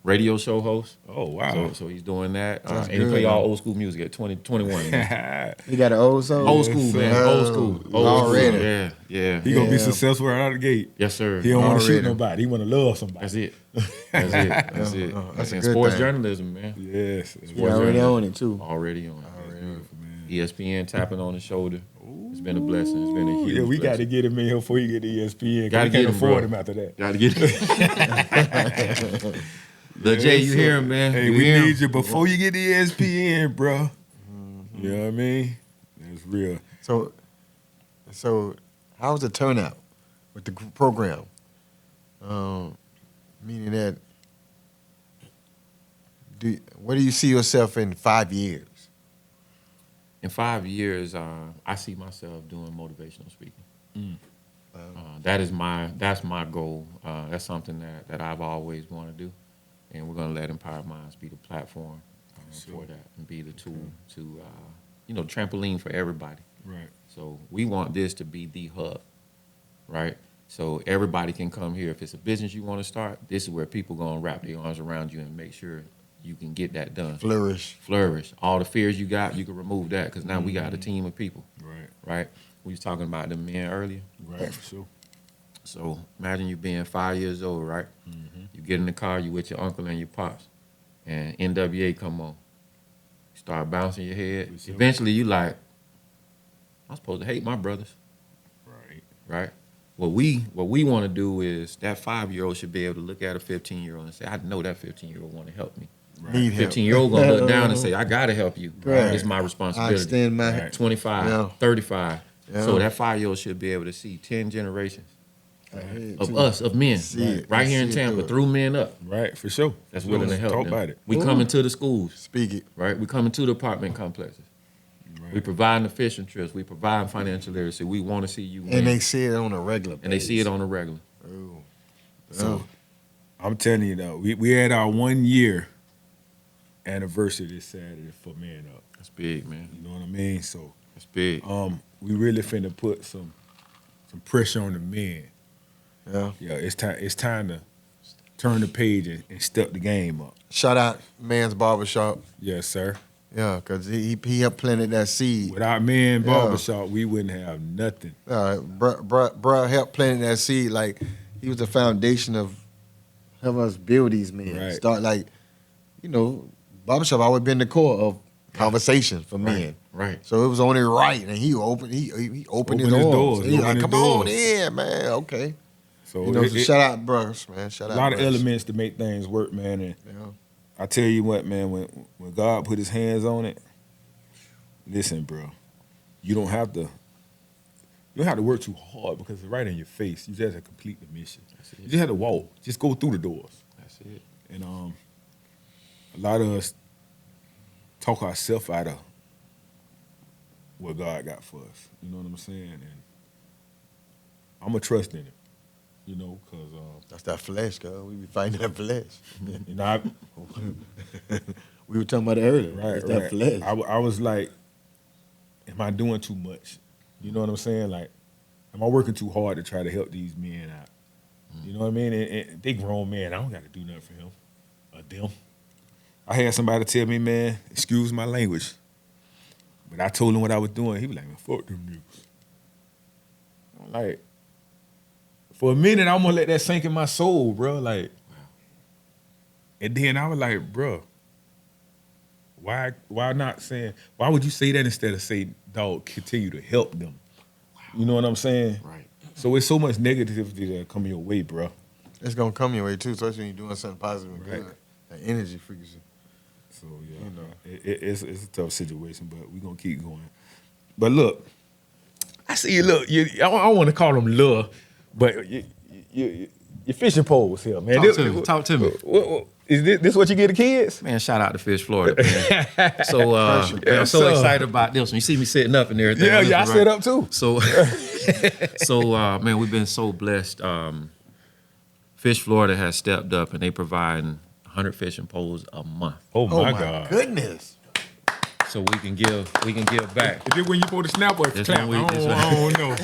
Radio show host. Oh wow. So he's doing that. That's And he good, play all man. old school music at 21. Man. You got an old soul? Old school, man. sir. Old school. Old Already. School. Yeah, yeah. He gonna be Yeah. successful right out of the gate. Yes, sir. He don't want to shoot Already. nobody. He want to love somebody. That's it. That's it. That's it. That's a and good sports thing. journalism, man. Yes. You Sports already journalism. own it, too. Already on it. Beautiful, man. ESPN tapping on the shoulder. It's been a blessing. It's been a huge Yeah, we got to blessing. get him in here before you get to ESPN. Gotta We can't get him, afford bro. him after that. Gotta get it. Lil Jay, you hear him, man. Hey, You we hear him? need you before you get to ESPN, bro. You know what I mean? That's real. So how's the turnout with the program? Meaning that, where do you see yourself in 5 years? In 5 years, I see myself doing motivational speaking. That's my goal. That's something that I've always wanted to do, and we're gonna let Impowered Minds be the platform for that and be the tool to, trampoline for everybody. Right. So we want this to be the hub, right? So everybody can come here. If it's a business you want to start, this is where people gonna wrap their arms around you and make sure you can get that done. Flourish. All the fears you got, you can remove that because now we got a team of people, Right. right? We was talking about the men earlier. Right. For sure. So imagine you being 5 years old, right? You get in the car, you with your uncle and your pops, and NWA come on. You start bouncing your head. For sure. Eventually you like, I'm supposed to hate my brothers, Right. right? What we want to do is that 5-year-old should be able to look at a 15-year-old and say, I know that 15-year-old want to help me. Need help. 15-year-old gonna look down and say, I gotta help you. Right. It's my I responsibility. extend my Right. 25, Yeah. 35. Yeah. So that 5-year-old should be able to see 10 generations head of too. us, of men, See it. right here in See it Tampa, through it. through men up. Right. For sure. That's willing to help Talk them. about it. We coming to the schools, Speak it. right? We coming to the apartment complexes. Right. We providing the fishing trips. We provide financial literacy. We want to see you win. And they see it on a regular basis. And they see it on a regular. Ooh. So I'm telling you though, we had our 1 year anniversary this Saturday for Man Up. That's big, man. You know what I mean? So That's big. we really finna put some pressure on the men. Yeah. Yeah, it's time to turn the page and step the game up. Shout out Man's Barbershop. Yes, sir. Yeah, because he helped planted that seed. Without Man Yeah. Barbershop, we wouldn't have nothing. Bruh helped planting that seed. Like, he was the foundation of helping us build these men. Right. Start like, barbershop always been the core of conversation for men. Right. So it was only right, and he opened his Opened his doors. doors, He opened like, his come on doors. in, man. Okay. So So it- shout out, bruh, man. Shout a out. lot of bruh. elements to make things work, man. And Yeah. I tell you what, man, when God put his hands on it, listen, bro, you don't have to work too hard because it's right in your face. You just have to complete the mission. You just have to walk. Just go through the doors. That's it. And a lot of us talk ourselves out of what God got for us. You know what I'm saying? And I'm a trust in it. You know, because That's that flesh, girl. We be fighting that flesh. you know, We were talking about it earlier. right, It's that right. flesh. I was like, am I doing too much? You know what I'm saying? Like, am I working too hard to try to help these men out? You know what I mean? And they grown men. I don't got to do nothing for him or them. I had somebody tell me, man, excuse my language, but I told him what I was doing. He was like, man, fuck them niggas. I'm like, for a minute, I'm gonna let that sink in my soul, bro. Like, and then I was like, bro, why not saying? Why would you say that instead of say, dog, continue to help them? You know what I'm saying? Right. So it's so much negativity that come your way, bro. It's gonna come your way too, especially when you're doing something positive and good. Right. That energy freaks you. So yeah, you know, it's a tough situation, but we're gonna keep going. But look, I see you. Look, I want to call them love, but your fishing poles here, man. Talk to me. Is this what you get the kids? Man, shout out to Fish Florida, man. So man, I'm so excited about this one. You see me sitting up and everything. Yeah, I set up too. So, man, we've been so blessed. Fish Florida has stepped up and they provide 100 fishing poles a month, Oh Oh my my God! goodness. so we can give back. Is it when you pull the snap or That's clap? when we- that's I don't know.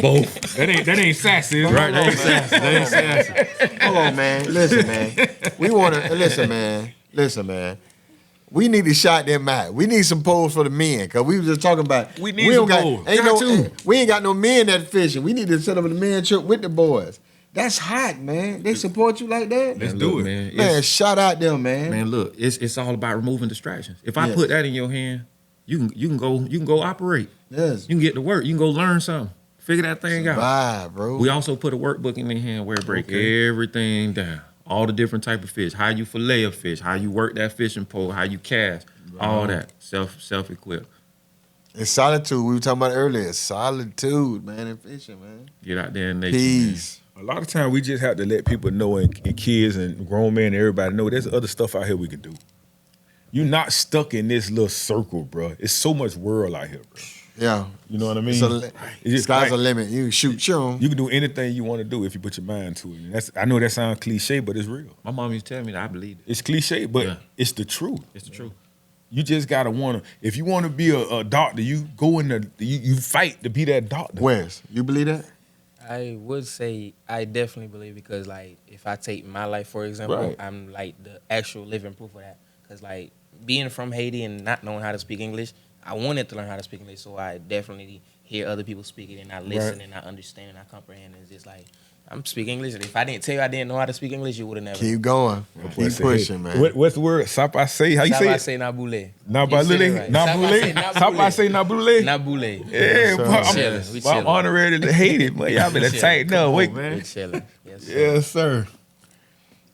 Both. That ain't sassy, is it? Right, that ain't sassy. That ain't sassy. Hold on, man. Listen, man. We want to listen, man. Listen, man. We need to shot them out. We need some poles for the men, cause we was just talking about. We need don't some got, poles. Ain't Got no, to. we ain't got no men that fishing. We need to set up a man trip with the boys. That's hot, man. They support you like that. Let's Man, do look, it. man. Man, It's- shout out them, man. Man, look, it's all about removing distractions. If I Yes. put that in your hand, you can go operate. Yes. You can get to work. You can go learn something. Figure that thing out. Survive, bro. We also put a workbook in their hand where it break everything down. All the different type of fish, how you fillet a fish, how you work that fishing pole, how you cast, all that self equipped. It's solitude. We were talking about it earlier. It's solitude, man, in fishing, man. Get out there in nature. Peace. A lot of times we just have to let people know, and kids and grown men and everybody know there's other stuff out here we can do. You're not stuck in this little circle, bro. It's so much world out here, bro. Yeah. You know what I mean? It's a, It's just sky's like- a limit. You can shoot. You can do anything you want to do if you put your mind to it. And I know that sounds cliche, but it's real. My mom used to tell me that I believed it. It's cliche, but Yeah. it's the truth. It's the truth. You just gotta wanna. If you want to be a doctor, you go in the you fight to be that doctor. Wes, you believe that? I would say I definitely believe, because like if I take my life for example, Right. I'm like the actual living proof of that. Because like being from Haiti and not knowing how to speak English, I wanted to learn how to speak English, so I definitely hear other people speak it and I listen Right. and I understand and I comprehend. It's just like I'm speaking English, and if I didn't tell you I didn't know how to speak English, you would have never. Keep going. Keep pushing, man. What's the word? Sapa say? How you say it? say nabule. Nabule? Nabule? Sapa say nabule? Nabule. Yeah, sir. but We chillin', we I'm chillin'. honorary to hate it, man. Y'all better chillin'. tighten up. Wait, We chilling. Yes, sir. yes, sir.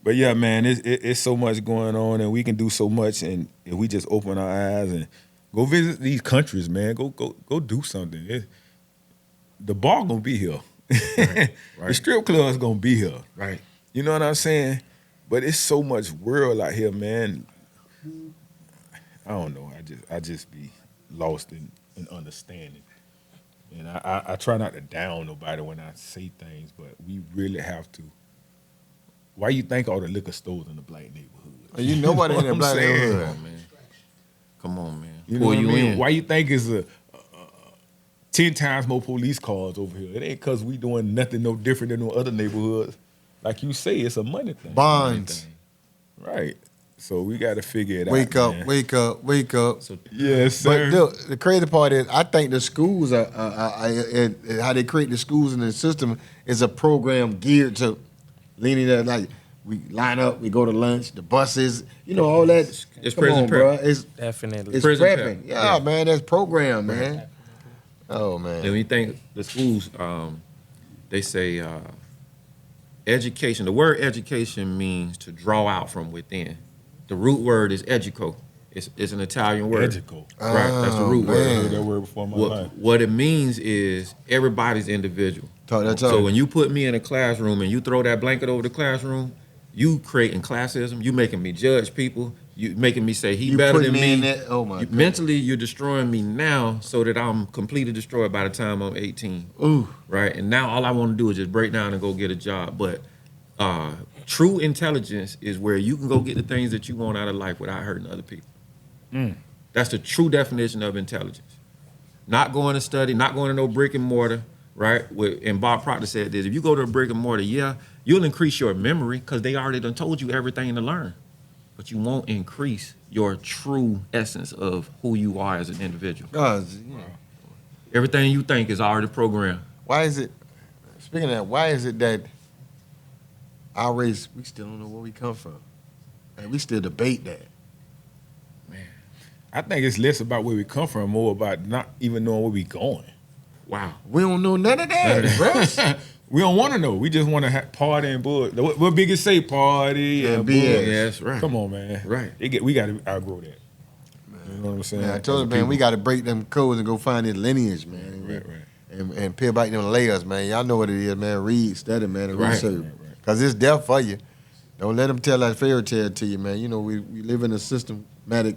But yeah, man, it's so much going on, and we can do so much, and if we just open our eyes and go visit these countries, man, go do something. The bar gonna be here. The strip club's gonna be here. Right. You know what I'm saying? But it's so much world out here, man. I don't know. I just be lost in understanding. And I try not to down nobody when I say things, but we really have to. Why you think all the liquor stores in the black neighborhood? You know what in What the I'm black saying. Come neighborhood. on, man. Come on, man. You know Pull what I you mean? in. Why you think it's 10 times more police cars over here? It ain't because we doing nothing no different than no other neighborhoods. Like you say, it's a money thing. Bonds. Right. So we got to figure it Wake out. up, man. wake up, wake up. So Yes, But sir. look, the crazy part is, I think the schools are how they create the schools and the system is a program geared to leaning that, like we line up, we go to lunch, the buses, you know, all that. It's Come prison on, prep. bro. It's Definitely. Prison prepping. prep. Yeah, Yeah. man, that's program, man. Oh man. And when you think the schools, they say education. The word education means to draw out from within. The root word is educo. It's an Italian word. Educo. Right, that's the root Oh, word. I man. heard that word before in my What, life. what it means is everybody's individual. Talk that So talk. when you put me in a classroom and you throw that blanket over the classroom, you creating classism. You making me judge people. You making me say he You better putting than me me. in that- oh my goodness. Mentally, you're destroying me now, so that I'm completely destroyed by the time I'm 18. Ooh. Right, and now all I want to do is just break down and go get a job. But true intelligence is where you can go get the things that you want out of life without hurting other people. That's the true definition of intelligence. Not going to study, not going to no brick and mortar, right? And Bob Proctor said this: if you go to a brick and mortar, yeah, you'll increase your memory because they already done told you everything to learn, but you won't increase your true essence of who you are as an individual. Yeah. Everything you think is already programmed. Why is it? Speaking of that, why is it that our race we still don't know where we come from, and we still debate that? I think it's less about where we come from, more about not even knowing where we going. Wow. We don't know none of that, bro. We don't want to know. We just want to party and bull. What biggest say party and And bull. BS. Yeah, that's right. Come on, man. Right. We got to outgrow that. You know what I'm saying? Man, I told As you, man, people. we got to break them codes and go find this lineage, man. Right. And peel back them layers, man. Y'all know what it is, man. Read, study, man, and Right. research. Right. Because it's there for you. Don't let them tell that fairy tale to you, man. You know, we live in a systematic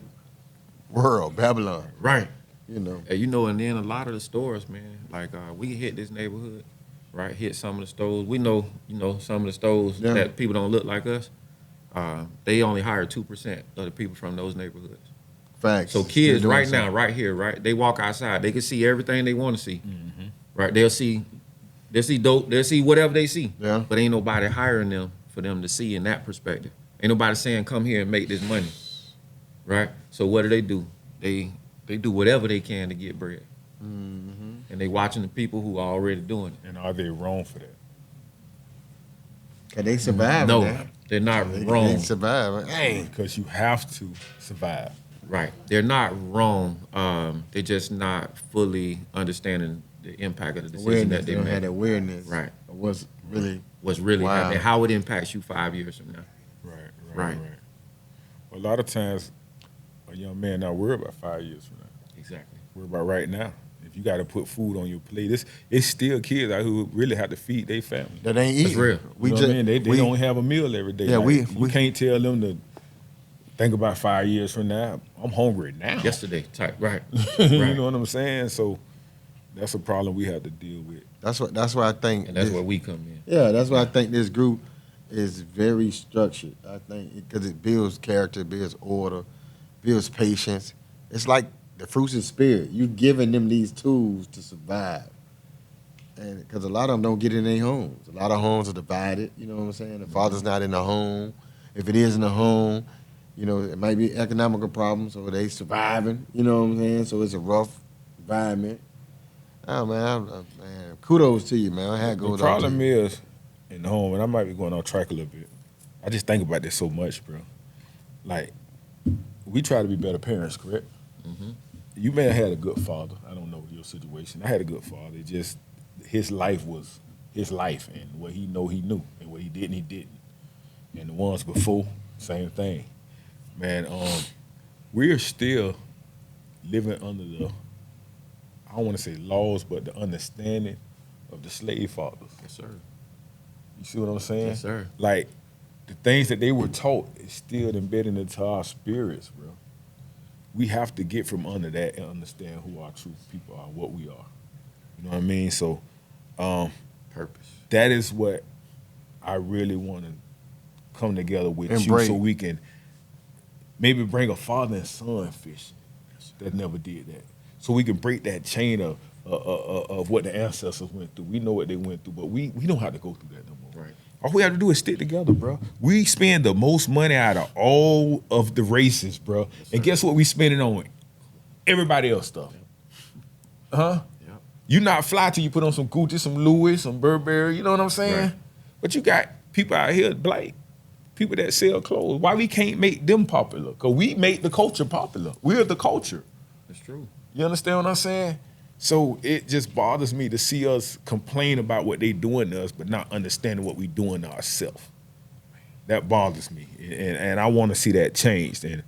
world, Babylon, Right. you know. You know, and then a lot of the stores, man, like we hit this neighborhood, right? Hit some of the stores. We know, some of the stores Yeah. that people don't look like us. They only hire 2% of the people from those neighborhoods. Facts. So Still kids doing right now, something. right here, right, they walk outside, they can see everything they want to see. Right? They'll see dope, they'll see whatever they see. Yeah. But ain't nobody hiring them for them to see in that perspective. Ain't nobody saying come here and make this money. Right? So what do? They do whatever they can to get bread. And they watching the people who are already doing it. And are they wrong for that? Cause they survive. No, man. they're not They wrong. survive. Hey, Because you have to survive. Right. They're not wrong. They're just not fully understanding the impact of the decision awareness. that They they don't have made. that awareness. Right. Of what's really. What's really Wow. happening, how it impacts you 5 years from now. Right. Right. Well, a lot of times, a young man not worried about 5 years from now. Exactly. Worry about right now. If you got to put food on your plate, it's still kids out who really have to feed their family. That ain't That's eating. real. We You know just what I mean? They we- don't have a meal every day. Yeah, Like, we you can't tell them to think about 5 years from now. I'm hungry now. Yesterday type. Right. You Right. know what I'm saying? So that's a problem we have to deal with. That's why I think. And that's this- where we come in. Yeah, that's why I think this group is very structured. I think because it builds character, builds order, builds patience. It's like the fruits of the spirit. You giving them these tools to survive, and because a lot of them don't get in their homes. A lot of homes are divided. You know what I'm saying? The father's not in the home. If it is in the home, it might be economical problems, or they surviving. You know what I'm saying? So it's a rough environment. Oh man, man, kudos to you, man. I had The goes problem is in the home, and I might be going off track a little bit. I just think about this so much, bro. Like, we try to be better parents, correct? You may have had a good father. I don't know your situation. I had a good father. It just his life was his life, and what he knew, and what he didn't. And the ones before, same thing. Man, we're still living under the, I don't want to say laws, but the understanding of the slave fathers. Yes, sir. You see what I'm saying? Yes, sir. Like, the things that they were taught is still embedded into our spirits, bro. We have to get from under that and understand who our true people are, what we are. You know what I mean? So, Purpose. that is what I really want to come together with And you, break. so we can maybe bring a father and son fishing that never did that. So we can break that chain of what the ancestors went through. We know what they went through, but we don't have to go through that no more. Right. All we have to do is stick together, bro. We spend the most money out of all of the races, bro. And guess what we spending on? Everybody else stuff. Huh? Yep. You not fly till you put on some Gucci, some Louis, some Burberry, you know what I'm saying? Right. But you got people out here like people that sell clothes. Why we can't make them popular? Because we make the culture popular. We're the culture. That's true. You understand what I'm saying? So it just bothers me to see us complain about what they doing to us, but not understanding what we doing to ourselves. That bothers me, and I want to see that changed. And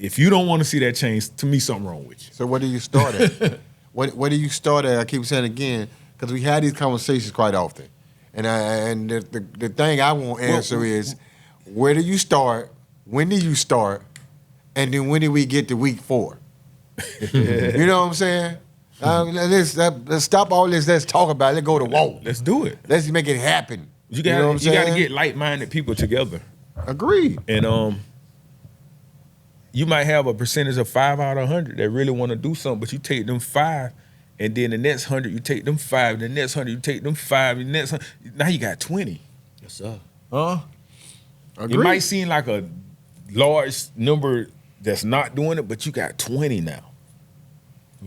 if you don't want to see that change, to me, something wrong with you. So where do you start at? Where do you start at? I keep saying again, because we had these conversations quite often. And the thing I want to answer is, where do you start? When do you start? And then when do we get to week 4? You know what I'm saying? Let's stop all this. Let's talk about it. Let's go to war. Let's do it. Let's make it happen. You know what I'm got to saying? get like-minded people together. Agreed. And you might have a percentage of 5 out of 100 that really want to do something, but you take them 5, and then the next 100 you take them 5, the next 100 you take them 5, the next 100, now you got 20. Yes, sir. It might seem like a large number that's not doing it, but you got 20 now.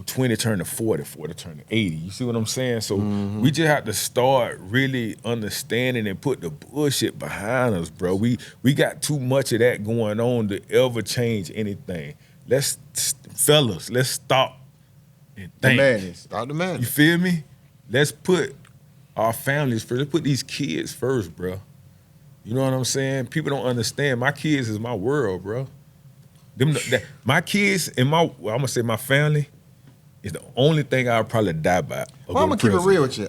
20 turn to 40, 40 turn to 80. You see what I'm saying? So we just have to start really understanding and put the bullshit behind us, bro. We got too much of that going on to ever change anything. Fellas, let's stop and think. Stop the madness. You feel me? Let's put our families first. Let's put these kids first, bro. You know what I'm saying? People don't understand. My kids is my world, bro. My kids and I'm gonna say my family is the only thing I'll probably die by. Well, I'm gonna keep it real with you.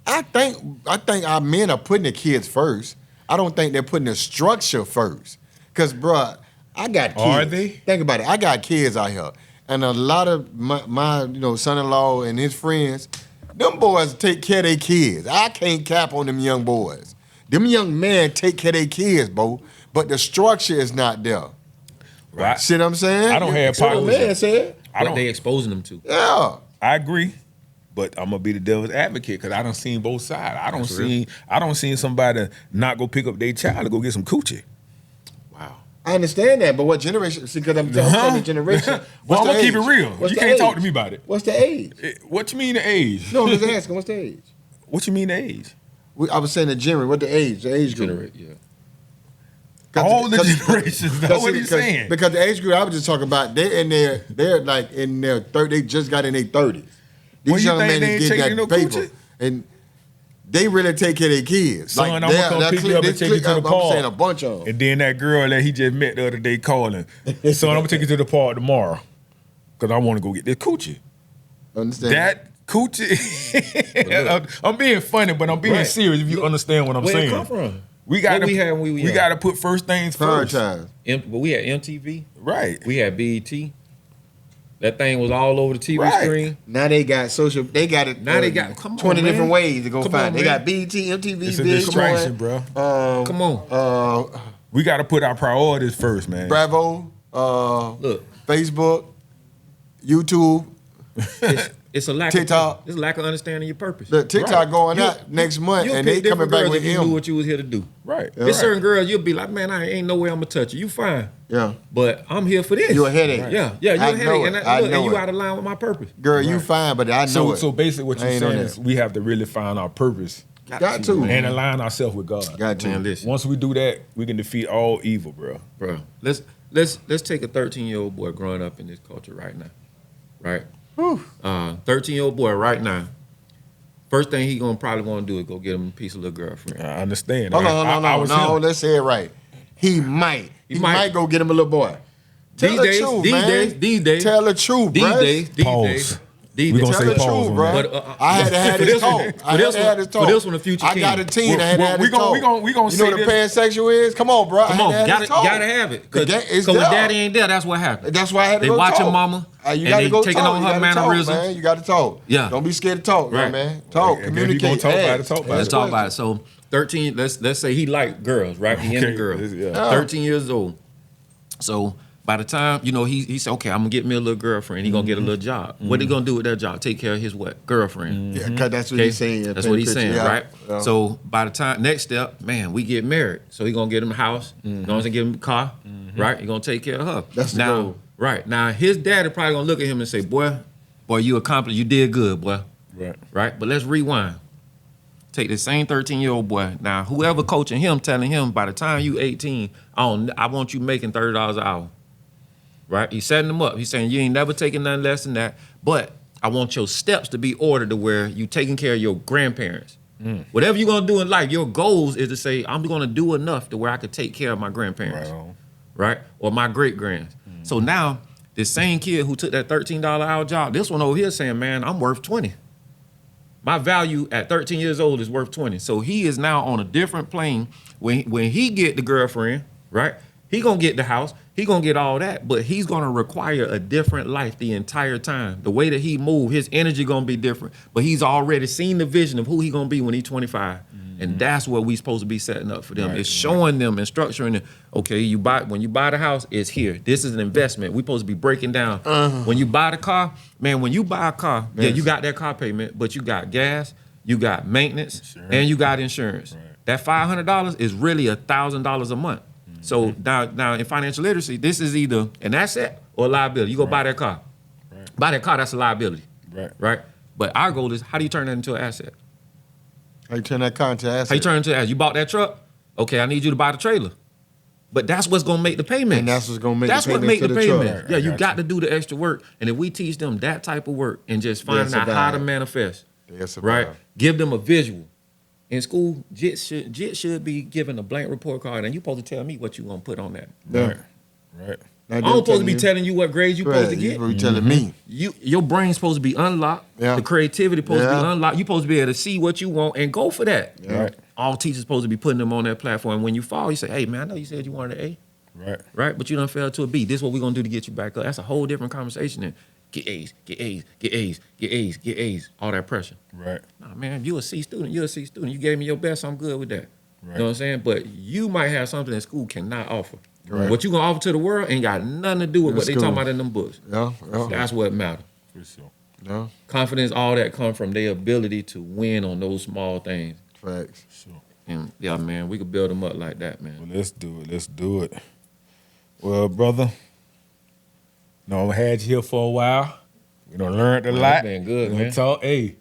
I think our men are putting the kids first. I don't think they're putting the structure first. Cause, bro, I got kids. Are they? Think about it. I got kids out here, and a lot of my son-in-law and his friends, them boys take care of their kids. I can't cap on them young boys. Them young men take care of their kids, bro. But the structure is not there. Right. See what I'm saying? I don't have See what problems. the man said? What they exposing them to. Yeah. I agree, but I'm gonna be the devil's advocate because I done seen both sides. I don't seen somebody not go pick up their child to go get some coochie. Wow. I understand that, but what generation? See, because I'm telling the generation. Well, I'm the gonna keep it age? real. What's You the can't talk age? to me about it. What's the age? What you mean the age? No, I'm just asking. What's the age? What you mean the age? I was saying the generation. What the age? The age group. Generate, yeah. All the generations. That's what he's saying. Because the age group I was just talking about, they're like in their 30s. They just got in their 30s. Well, These you young think men they is ain't getting taking that no paper, coochie? and they really take care of their kids. Son, I'm gonna come pick you up and take you to the I'm park. saying a bunch of them. And then that girl that he just met the other day calling, son, I'm gonna take you to the park tomorrow because I want to go get this coochie. Understand? That coochie. I'm being funny, but I'm being serious. If you understand what I'm Where saying. it come from? We got What we had when we we young? got to put first things first. Prioritize. But we had MTV. Right. We had BET. That thing was all over the TV Right. screen. Now they got social. They got it. Now they got- come on, 20 man. different ways to go Come find. on, They man. got BET, MTV, It's a Big distraction, Boy, bro. Come on. We got to put our priorities first, man. Bravo, Look, Facebook, YouTube. it's a lack TikTok. It's a lack of understanding your purpose. Look, TikTok Right. going out next month, You'll and pick they coming different back girls with if you knew him. what you was here to do. Right. Yeah. There's certain girls you'll be like, man, I ain't no way I'm gonna touch you. You fine, Yeah, but I'm here for this. you a headache. Yeah, you're I a know headache, it. and I know you it. out of line with my purpose. Girl, you fine, but I know it. So basically what I you're ain't on saying that. is we have to really find our purpose Got to. and align ourselves with God. Got to. Man, listen, Once we do that, we can defeat all evil, bro. bro. Let's take a 13-year-old boy growing up in this culture right now, right? 13-year-old boy right now. First thing he probably want to do is go get him a piece of little girlfriend. I understand. Hold on, I was him. let's say it right. He might go get him a little boy. Tell These the days, truth, these man. days. Tell the truth, These bruh. days, these Pause. days. These We days. gonna Tell say the pause truth, on bro. that. I had to have For this this talk. one- I had for this to have one- this for talk. this one, the future I got a king. teen. I had to Well, have we this talk. gon' You know say what the this. pansexual is? Come on, bro. Come on, gotta have it. Because It's when there. daddy ain't there, that's what happened. That's why I had to They go watching talk. mama, You and gotta they go taking talk. on You her gotta talk, mannerisms. man. You got to talk. Yeah. Don't be scared to talk, Right. man. Talk, If you communicate. gonna talk about it, ask. talk about Let's it. talk about it. So 13, let's say he like girls, right? He into Okay, girls. yeah. 13 years old. So by the time, he said, okay, I'm gonna get me a little girlfriend. He gonna get a little job. What he gonna do with that job? Take care of his what? Girlfriend. Yeah, 'cause that's what Okay? he's saying. That's what he's saying, Yeah. right? Yeah. So by the time next step, man, we get married. So he gonna get him a house. You know what I'm saying? Give him a car, right? He gonna take care of her. That's the now, goal. right now, his daddy probably gonna look at him and say, boy, you accomplished, you did good, boy. Right? But let's rewind. Take the same 13-year-old boy. Now, whoever coaching him, telling him by the time you 18, I want you making $30 an hour. Right? He's setting them up. He's saying you ain't never taking nothing less than that. But I want your steps to be ordered to where you taking care of your grandparents. Whatever you're gonna do in life, your goals is to say, I'm gonna do enough to where I could take care of my grandparents. Right on. right? Or my great grands. So now, this same kid who took that $13 hour job, this one over here saying, man, I'm worth 20. My value at 13 years old is worth 20. So he is now on a different plane. When he get the girlfriend, right? He gonna get the house. He gonna get all that, but he's gonna require a different life the entire time. The way that he move, his energy gonna be different. But he's already seen the vision of who he gonna be when he's 25. And that's what we supposed to be setting up for them. Right, it's showing them and structuring them. Okay, when you buy the house, it's here. This is an investment. We supposed to be breaking down. When you buy the car, man, when you buy a car, yeah, you got that car payment, but you got gas, you got maintenance, and you got insurance. Right. That $500 is really $1,000 a month. So now in financial literacy, this is either an asset or a liability. You go buy that car. Right. Buy that car, that's a liability. Right. But our goal is, how do you turn that into an asset? How you turn that car into asset? How you turn it into an asset? You bought that truck? Okay, I need you to buy the trailer. But that's what's gonna make the payment. And that's what's gonna make that's the what payment make to the the payment. truck. Yeah, you got to do the extra work. And if we teach them that type of work and just finding out how to manifest, right? Give them a visual. In school, JIT should be given a blank report card, and you supposed to tell me what you gonna put on that. Right. I'm supposed to be telling you what grades you supposed to get. You're supposed to be telling me. Your brain's supposed to be unlocked. Yeah. The creativity supposed to be Yeah. unlocked. You're supposed to be able to see what you want and go for that. Yeah. All teachers supposed to be putting them on that platform. When you fall, you say, hey, man, I know you said you wanted an A. Right? But you done fell to a B. This is what we're going to do to get you back up. That's a whole different conversation than get A's, get A's, get A's, get A's, get A's. All that pressure. Right. Nah, man, you a C student. You're a C student. You gave me your best. I'm good with that. Right. You know what I'm saying? But you might have something that school cannot offer. Right. What you going to offer to the world ain't got nothing to do with what they talking about in them books. Yeah. That's what matters. For sure. Yeah. Confidence, all that come from their ability to win on those small things. Facts. Sure. And yeah, man, we could build them up like that, man. Well, let's do it. Well, brother, I had you here for a while. We done learned a lot. It's been good, we man. Talk, hey,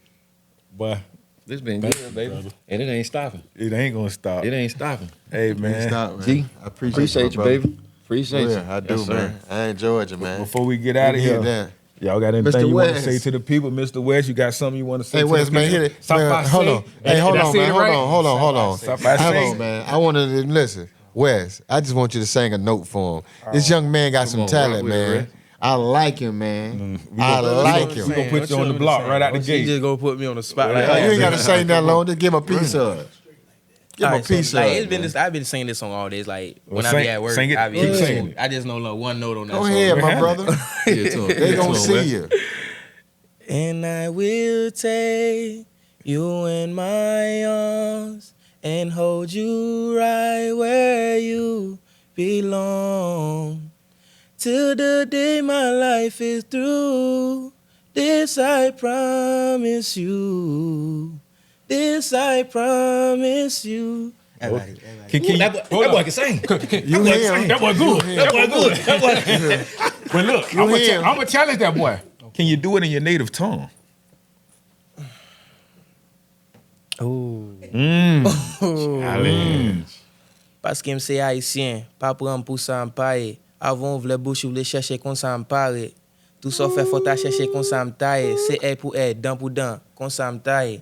boy. This been good, baby. Brother. And it ain't stopping. It ain't gonna stop. It ain't stopping. Hey, man. Stop, man. G, I appreciate you, my brother. baby. Appreciate you. Yeah, I do, Yes, sir. man. I enjoyed you, man. Before we get out of We here, need that. y'all got anything Mr. you want to West. say to the people? Mr. West, you got something you want to say Hey, to Wes, the man, people? hit it. Stop Man, by hold say. on. Hey, hold Did I on, say man. it right? Hold on. Stop by Hold say. on, man. I want to listen. Wes, I just want you to sing a note for him. This young man got some on, talent, rock with it, man. Red. I like him, man. We I gonna- like we him. gonna put you on the block right out the You gate. just go put me on the spot. Like, You ain't got to sing that long. Just give him a piece of it. Give him a Alright, so, piece of like, it. it's been man. this, I've been singing this song all day. It's like Well, when I sing- be at work, sing it. I be Keep singing it. I just know one note on that Go song. ahead, my Man. brother. Yeah, to him. They Yeah, gonna to him, see man. you. And I will take you in my arms and hold you right where you belong. Till the day my life is through, this I promise you. This I promise you. Can That boy can sing. You hear That boy good. That boy good. That boy. But look, I'm hear him. gonna challenge that boy. Can you do it in your native tongue? Challenge. Parce que m'se haïtien, pas prendre pour ça m'paye. Avant vle bouche ou vle chercher kon ça m'pare. Tout ça fait faut ta chercher kon ça m'taille. C'est air pour air, dent pour dent, kon ça m'taille.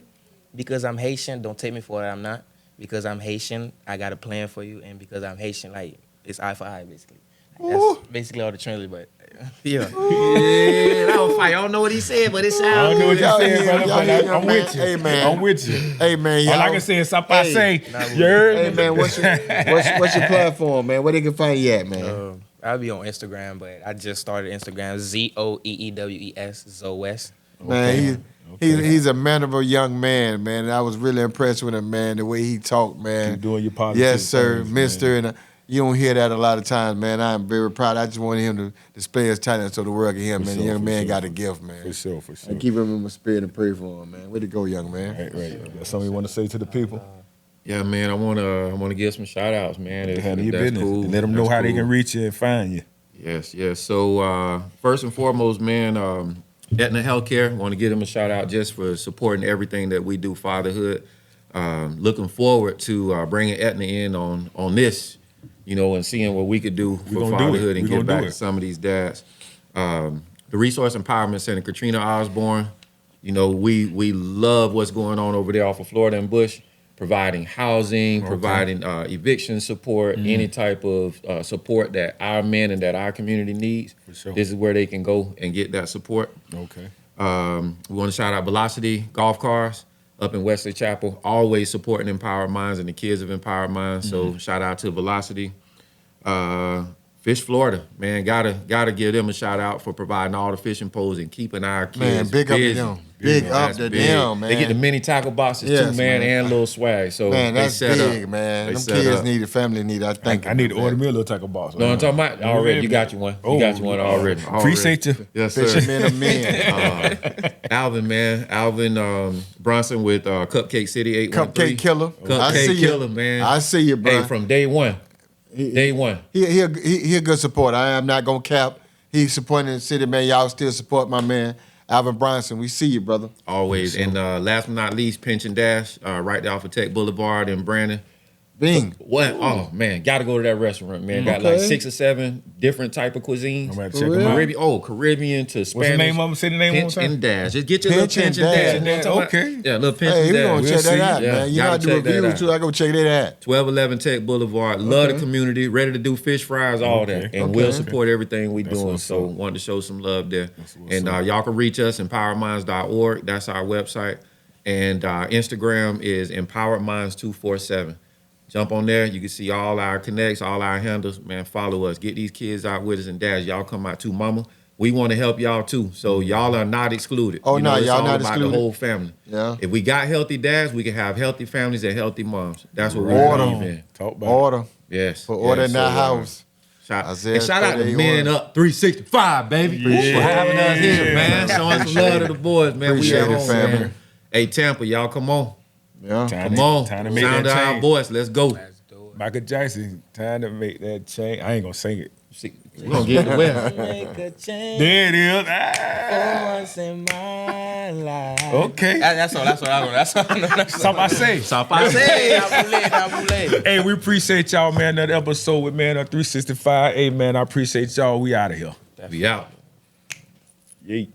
Because I'm Haitian, don't take me for what I'm not. Because I'm Haitian, I got a plan for you. And because I'm Haitian, like, it's eye for eye, basically. That's basically all the translate, but yeah. Yeah, that was fire. I don't know what he said, but it I sounds don't know what Y'all you hear saying, him, brother, y'all but hear him, I'm man. with you. Hey, man. I'm with you. Hey, man, y'all. All I can say is stop by Hey. say, you heard Hey, me? man, what's your platform, man? Where they can find you at, man? I'll be on Instagram, but I just started Instagram, ZOEEWES, Zoes. Man, he's a mannerable young man, man. I was really impressed with him, man. The way he talked, man. Keep doing your positive Yes, sir, things, Mister. man. And you don't hear that a lot of times, man. I'm very proud. I just wanted him to display his talent so the world can hear him, For man. sure, The young for man sure. got a gift, man. For sure, for sure. I keep him in my spirit and pray for him, man. Way to go, young man. Right. Got something you want to say to the people? Yeah, man, I wanna give some shout outs, man. Handle your That's business. cool. And let them know That's how they cool. can reach you and find you. Yes. So first and foremost, man, Aetna Healthcare, want to give them a shout out just for supporting everything that we do, fatherhood. Looking forward to bringing Aetna in on this, and seeing what we could do for gonna do it. fatherhood and We give gonna do back it. to some of these dads. The Resource Empowerment Center, Katrina Osborne, we love what's going on over there off of Florida and Bush. providing housing, providing eviction support, any type of support that our men and that our community needs. For sure. This is where they can go and get that support. Okay. We want to shout out Velocity Golf Cars up in Wesley Chapel, always supporting Empowered Minds and the kids of Empowered Minds. So shout out to Velocity. Fish Florida, man, gotta give them a shout out for providing all the fishing poles and keeping our kids Man, big up to busy. them. Big up That's to big. them, man. They get the mini tackle boxes Yes, too, man, man. and little swag. So Man, they that's set big, up. man. They Them set kids up. need a family need. I think. I need to order me a little tackle box. No, I'm talking about already. You got you one. You got you one already. Appreciate you. Yes, sir. Fishermen of men. Alvin, man. Alvin Bronson with Cupcake City 813. Cupcake killer. I Cupcake see you. killer, man. I see you, bro. Hey, from day one. Day one. He a good support. I am not gonna cap. He's supporting the city, man. Y'all still support my man, Alvin Bronson. We see you, brother. Always. And last but not least, Pinch and Dash, right there off of Tech Boulevard in Brandon. Bing. What? Oh, man. Got to go to that restaurant, man. Got like 6 or 7 different type of cuisines. I'm about to check them out. Caribbean to Spanish. What's the name of them? Say the name one more Pinch time. and Dash. Just get your Pinch little and Pinch and Dash. Dash. You know what I'm talking Okay. about? Yeah, little Pinch Hey, and we Dash. gonna We'll check see. that out, Yeah, man. You know I gotta do check that reviews out. too. I go check that out. 1211 Tech Boulevard. Love the community. Ready to do fish fries, all that. Okay. And we'll support everything we That's doing. what's So up. wanted to show some love there. That's what's And up. y'all can reach us, empoweredminds.org. That's our website. And Instagram is empoweredminds247. Jump on there. You can see all our connects, all our handles. Man, follow us. Get these kids out with us. And Dash, y'all come out too, mama. We want to help y'all too. So y'all are not excluded. Oh, You know, no, it's y'all all not about excluded. the whole family. Yeah. If we got healthy dads, we can have healthy families and healthy moms. That's what we Order. believe in. Talk about Order. Yes. For order yes. in that So, house. And shout out to Isaiah Men 31. Up 365, baby. Appreciate For having us here, it. man. Showing some love to the boys, man. Appreciate we at it, home, family. man. Hey, Tampa, y'all come on. Yeah. Come on. Time to make Sound that of our change. voice. Let's go. Let's do it. Michael Jackson, time to make that change. I ain't gonna sing it. We're going to get the win. Make a change There it is. for Ah. once in my life. Okay. That's all. That's all. Something I say. Stop I say. Hey, we appreciate y'all, man. Another episode with Man Up 365. Hey, man, I appreciate y'all. We out of here. We out. Yeet.